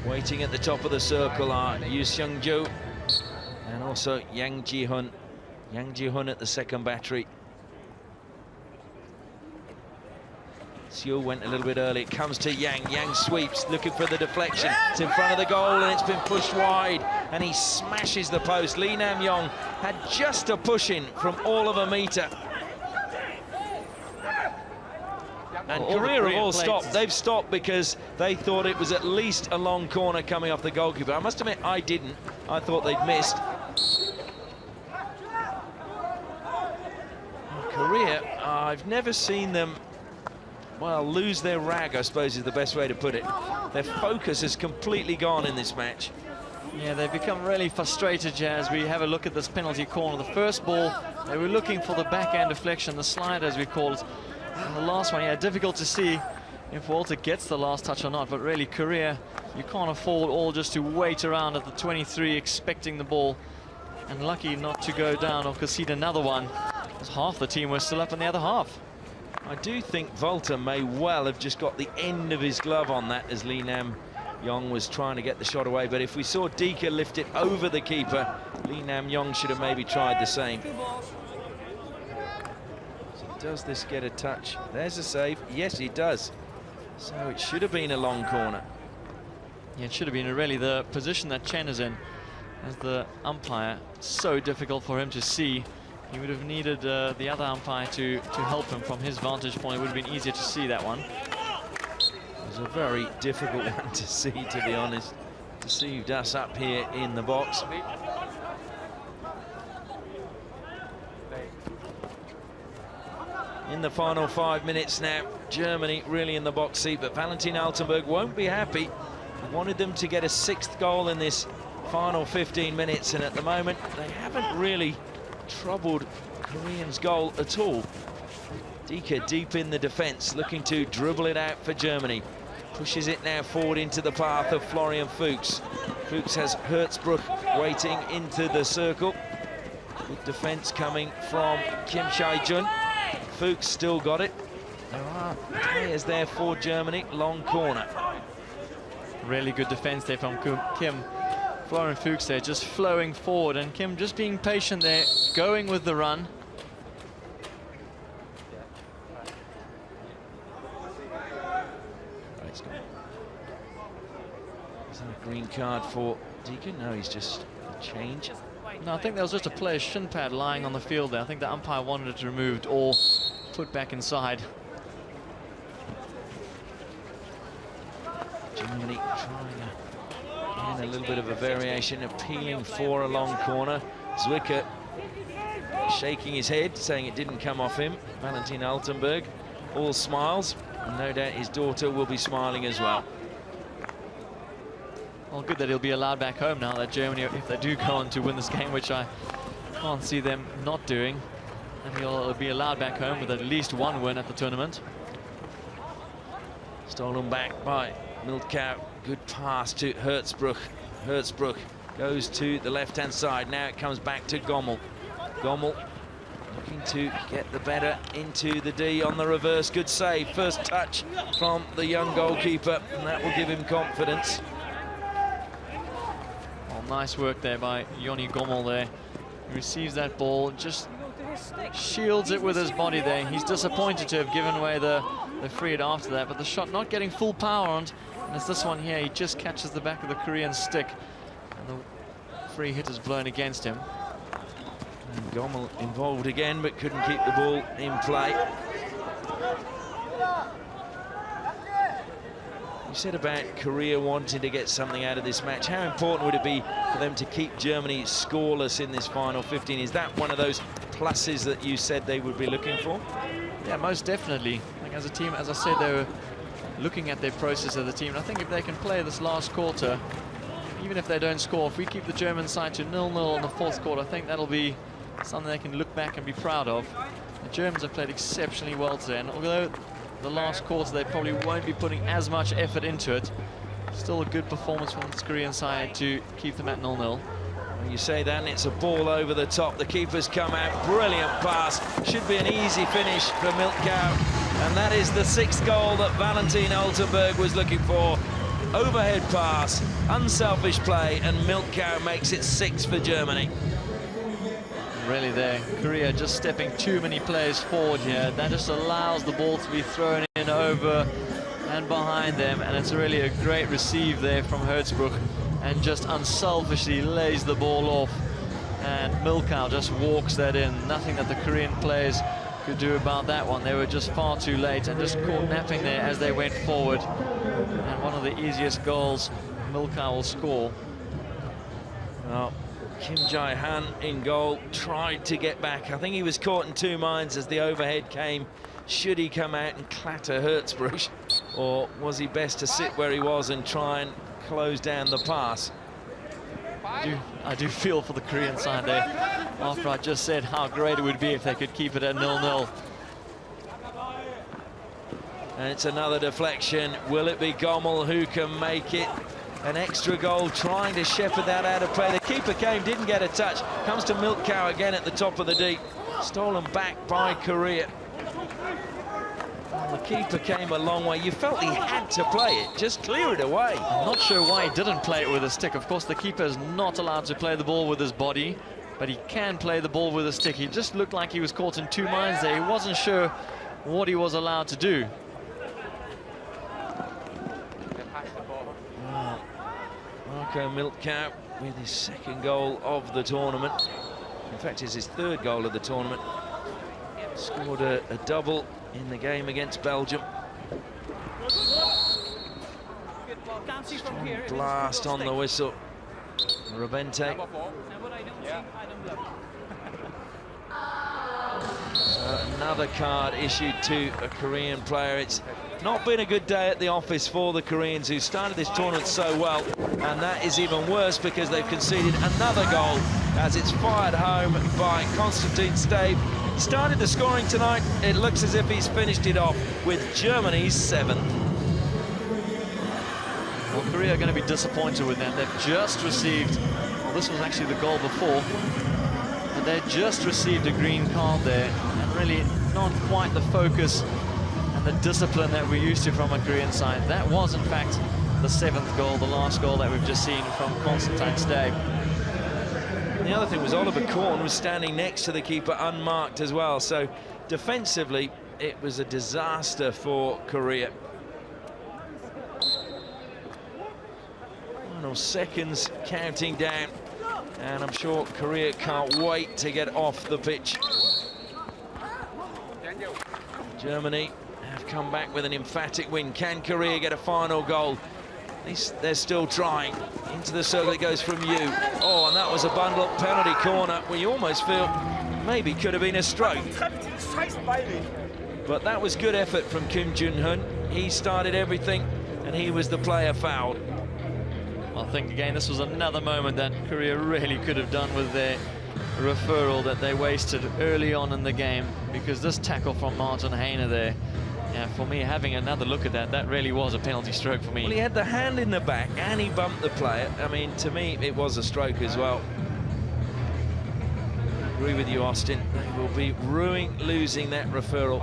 Waiting at the top of the circle are Yu Seung-jo and also Yang Ji-hun. Yang Ji-hun at the second battery. Seo went a little bit early. It comes to Yang. Yang sweeps, looking for the deflection. It's in front of the goal, and it's been pushed wide, and he smashes the post. Lee Nam-yong had just a push-in from all of a metre. And Korea have all stopped. They've stopped because they thought it was at least a long corner coming off the goalkeeper. I must admit, I didn't. I thought they'd missed. Korea, I've never seen them, well, lose their rag, I suppose is the best way to put it. Their focus has completely gone in this match. Yeah, they've become really frustrated as we have a look at this penalty corner. The first ball, they were looking for the backhand deflection, the slide as we call it. And the last one, yeah, difficult to see if Walter gets the last touch or not, but really Korea, you can't afford all just to wait around at the 23 expecting the ball, and lucky not to go down or concede another one, because half the team were still up in the other half. I do think Walter may well have just got the end of his glove on that as Lee Nam-yong was trying to get the shot away, but if we saw Dika lift it over the keeper, Lee Nam-yong should have maybe tried the same. Does this get a touch? There's a save. Yes, it does. So it should have been a long corner. Yeah, it should have been really the position that Chen is in as the umpire. So difficult for him to see. He would have needed the other umpire to help him from his vantage point. It would have been easier to see that one. It was a very difficult one to see, to be honest. Deceived us up here in the box. In the final 5 minutes now, Germany really in the box seat, but Valentin Altenberg won't be happy. He wanted them to get a 6th goal in this final 15 minutes, and at the moment they haven't really troubled Korean's goal at all. Dika deep in the defence, looking to dribble it out for Germany. Pushes it now forward into the path of Florian Fuchs. Fuchs has Hertzbruch waiting into the circle. Good defence coming from Kim Chae-jun. Fuchs still got it. There are players there for Germany. Long corner. Really good defense there from Kim. Florian Fuchs there just flowing forward, and Kim just being patient there, going with the run. Is that a green card for Deacon? No, he's just a change. No, I think there was just a player's shin pad lying on the field there. I think the umpire wanted it removed or put back inside. Germany trying again a little bit of a variation, appealing for a long corner. Zwicker shaking his head, saying it didn't come off him. Valentin Altenberg. all smiles, and no doubt his daughter will be smiling as well. Well, good that he'll be allowed back home now that Germany, if they do go on to win this game, which I can't see them not doing, and he'll be allowed back home with at least one win at the tournament. Stolen back by Milkau. Good pass to Hertzbruch. Hertzbruch goes to the left-hand side. Now it comes back to Gommel. Gommel looking to get the better into the D on the reverse. Good save. First touch from the young goalkeeper, and that will give him confidence. Well, nice work there by Johnny Gommel there. He receives that ball, just shields it with his body there. He's disappointed to have given away the free hit after that, but the shot not getting full power on. And it's this one here, he just catches the back of the Korean stick, and the free hit is blown against him. And Gommel involved again, but couldn't keep the ball in play. You said about Korea wanting to get something out of this match. How important would it be for them to keep Germany scoreless in this final 15? Is that one of those pluses that you said they would be looking for? Yeah, most definitely. Like, as a team, as I said, they were looking at their process as a team. And I think if they can play this last quarter, even if they don't score, if we keep the German side to 0-0 in the fourth quarter, I think that'll be something they can look back and be proud of. The Germans have played exceptionally well today, and although the last quarter they probably won't be putting as much effort into it, still a good performance from the Korean side to keep them at 0-0. You say that, and it's a ball over the top. The keeper's come out. Brilliant pass. Should be an easy finish for Milkau. And that is the 6th goal that Valentin Altenberg was looking for. Overhead pass, unselfish play, and Milkau makes it 6 for Germany. Really there, Korea just stepping too many players forward here. That just allows the ball to be thrown in over and behind them, and it's really a great receive there from Hertzbruch, and just unselfishly lays the ball off, and Milkau just walks that in. Nothing that the Korean players could do about that one. They were just far too late and just caught napping there as they went forward. And one of the easiest goals Milkau will score. Well, Kim Jae-han in goal tried to get back. I think he was caught in two minds as the overhead came. Should he come out and clatter Hertzbruch, or was he best to sit where he was and try and close down the pass? I do feel for the Korean side there, after I just said how great it would be if they could keep it at 0-0. And it's another deflection. Will it be Gommel who can make it an extra goal, trying to shepherd that out of play? The keeper didn't get a touch. Comes to Milkau again at the top of the D. Stolen back by Korea. The keeper came a long way. You felt he had to play it, just clear it away. I'm not sure why he didn't play it with a stick. Of course, the keeper is not allowed to play the ball with his body, but he can play the ball with a stick. He just looked like he was caught in two minds there. He wasn't sure what he was allowed to do. Marco Milkau with his 2nd goal of the tournament. In fact, it's his 3rd goal of the tournament. Scored a double in the game against Belgium. Strong blast on the whistle. Robente. Another card issued to a Korean player. It's not been a good day at the office for the Koreans, who started this tournament so well, and that is even worse because they've conceded another goal as it's fired home by Konstantin Stave. Started the scoring tonight. It looks as if he's finished it off with Germany's 7th. Well, Korea are going to be disappointed with that. They've just received, well, this was actually the goal before, but they just received a green card there, and really not quite the focus and the discipline that we're used to from a Korean side. That was, in fact, the 7th goal, the last goal that we've just seen from Konstantin Stave. The other thing was Oliver Korn was standing next to the keeper unmarked as well, so defensively it was a disaster for Korea. Final seconds counting down, and I'm sure Korea can't wait to get off the pitch. Germany have come back with an emphatic win. Can Korea get a final goal? They're still trying. Into the circle it goes from Yu. Oh, and that was a bundle-up penalty corner where you almost feel maybe could have been a stroke. But that was good effort from Kim Jun-hyun. He started everything, and he was the player fouled. I think, again, this was another moment that Korea really could have done with their referral that they wasted early on in the game, because this tackle from Martin Heine there, yeah, for me, having another look at that, that really was a penalty stroke for me. Well, he had the hand in the back, and he bumped the player. I mean, to me, it was a stroke as well. I agree with you, Austin. They will be losing that referral.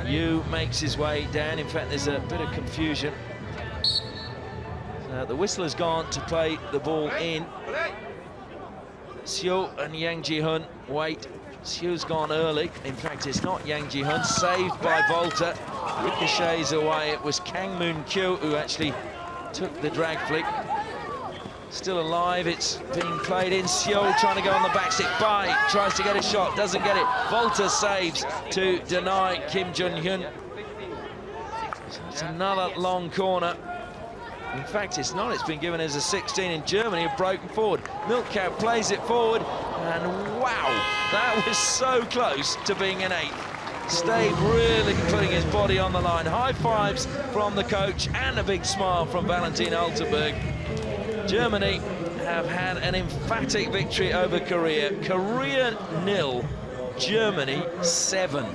Yu makes his way down. In fact, there's a bit of confusion. The whistle has gone to play the ball in. Seo and Yang Ji-hun wait. Seo's gone early. In fact, it's not Yang Ji-hun. Saved by Volta. Ricochets away. It was Kang Moon-kyo who actually took the drag flick. Still alive. It's being played in. Seo trying to go on the back stick. Bai tries to get a shot. Doesn't get it. Volta saves to deny Kim Jun-hyun. It's another long corner. In fact, it's not. It's been given as a 16 in Germany, have broken forward. Milk Cow plays it forward, and wow, that was so close to being an 8. Stave really putting his body on the line. High fives from the coach and a big smile from Valentin Altenberg. Germany have had an emphatic victory over Korea. Korea 0, Germany 7.